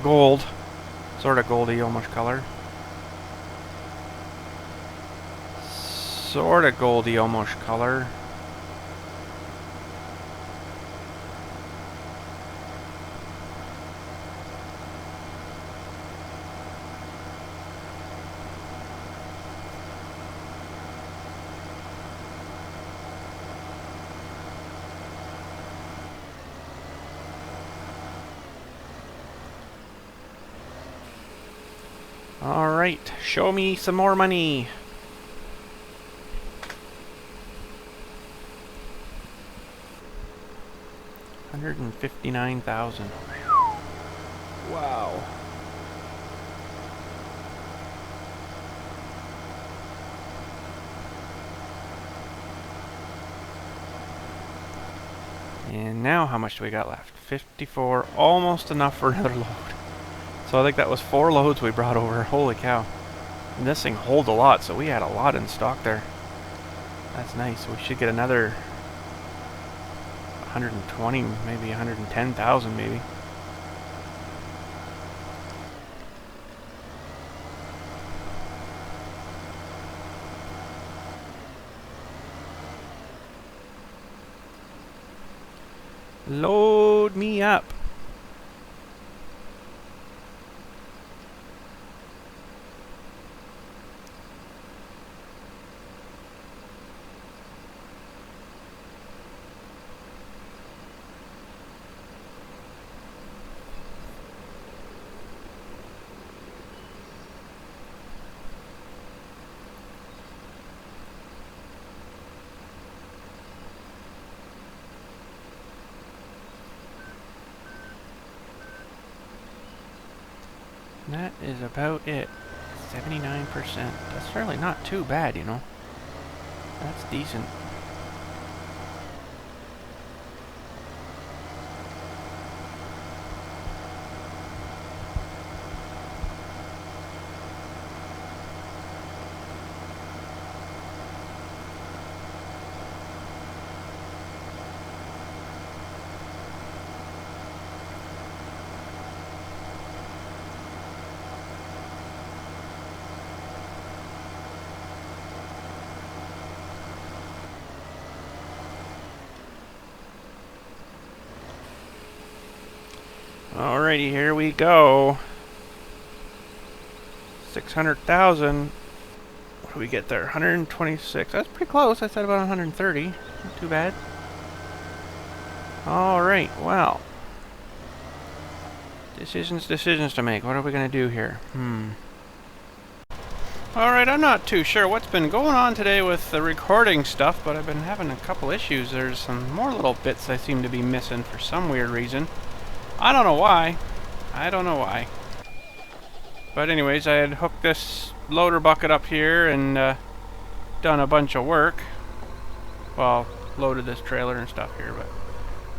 Speaker 1: gold. Sort of goldy almost color. Sort of goldy almost color. Alright, show me some more money. $159,000. Wow. And now how much do we got left? 54, almost enough for another load. So I think that was 4 loads we brought over. Holy cow. And this thing holds a lot, so we had a lot in stock there. That's nice. We should get another 120, maybe 110,000 maybe. Load me up. That is about it. 79%. That's certainly not too bad, you know. That's decent. Alrighty, here we go. 600,000. What do we get there? 126. That's pretty close. I said about 130. Not too bad. Alright, well. Decisions to make. What are we going to do here? Alright, I'm not too sure what's been going on today with the recording stuff, but I've been having a couple issues. There's some more little bits I seem to be missing for some weird reason. I don't know why. But anyways, I had hooked this loader bucket up here and done a bunch of work. Well, loaded this trailer and stuff here, but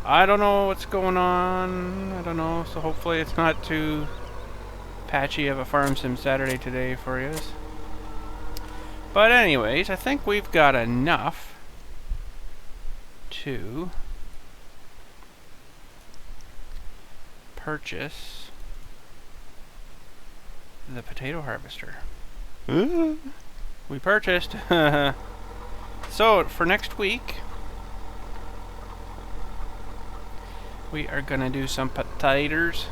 Speaker 1: I don't know what's going on. I don't know, so hopefully it's not too patchy of a Farm Sim Saturday today for you. But anyways, I think we've got enough to purchase the potato harvester. We purchased. So for next week we are gonna do some potatoes.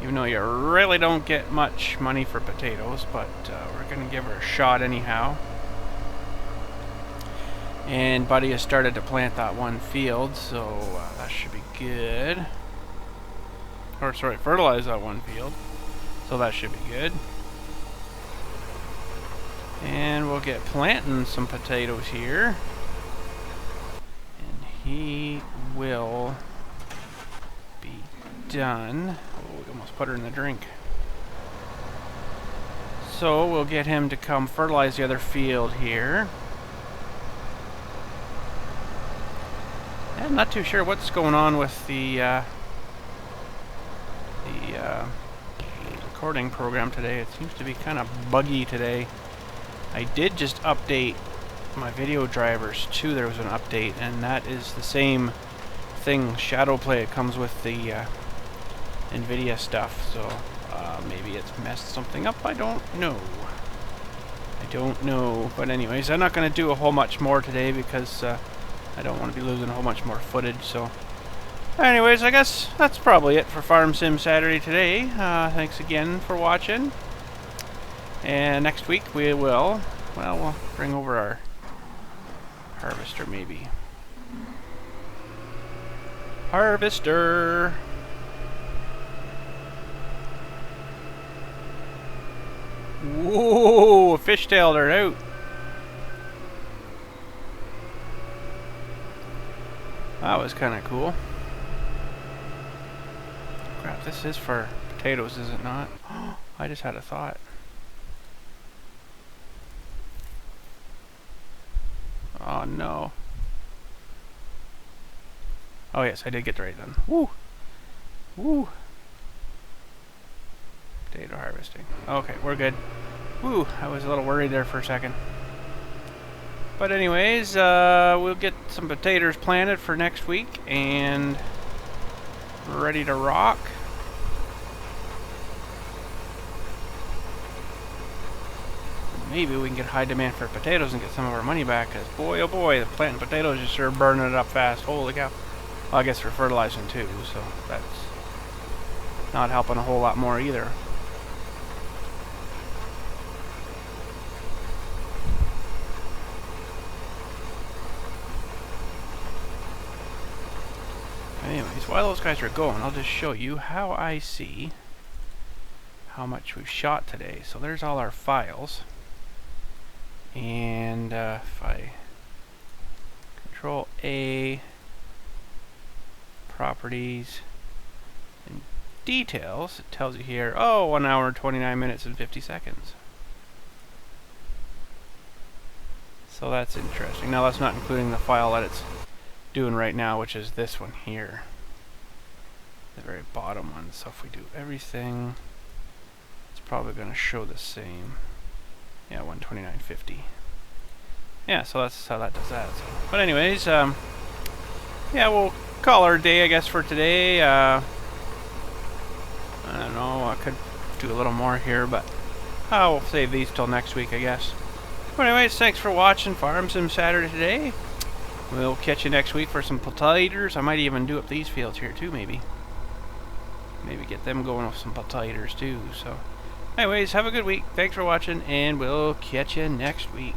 Speaker 1: Even though you really don't get much money for potatoes, but we're gonna give her a shot anyhow. And Buddy has started to plant that one field, so that should be good. Or sorry, fertilize that one field, so that should be good. And we'll get planting some potatoes here, and he will be done. Oh, we almost put her in the drink. So we'll get him to come fertilize the other field here. I'm not too sure what's going on with the recording program today. It seems to be kind of buggy today. I did just update my video drivers too. There was an update, and that is the same thing. Shadowplay, it comes with the NVIDIA stuff, so maybe it's messed something up. I don't know. But anyways, I'm not going to do a whole much more today because I don't want to be losing a whole much more footage. So anyways, I guess that's probably it for Farm Sim Saturday today. Thanks again for watching. And next week we will, well, we'll bring over our harvester maybe. Harvester! Whoa! Fishtailed her out. That was kind of cool. Crap, this is for potatoes, is it not? I just had a thought. Oh no. Oh yes, I did get the right done. Woo! Woo! Potato harvesting. Okay, we're good. Woo! I was a little worried there for a second. But anyways, we'll get some potatoes planted for next week and ready to rock. Maybe we can get high demand for potatoes and get some of our money back, because boy oh boy, the planting potatoes is sure burning it up fast. Holy cow. Well, I guess for fertilizing too, so that's not helping a whole lot more either. Anyways, while those guys are going, I'll just show you how I see how much we've shot today. So there's all our files. And if I Control A, properties, and details, it tells you here, oh, 1 hour, 29 minutes, and 50 seconds. So that's interesting. Now that's not including the file that it's doing right now, which is this one here. The very bottom one. So if we do everything, it's probably going to show the same. Yeah, 129.50. Yeah, so that's how that does that. So. But anyways, yeah, we'll call our day, I guess, for today. I don't know, I could do a little more here, but I'll save these till next week, I guess. But anyways, thanks for watching Farm Sim Saturday today. We'll catch you next week for some potaters. I might even do up these fields here too, maybe. Maybe get them going with some potaters too. So, anyways, have a good week. Thanks for watching, and we'll catch you next week.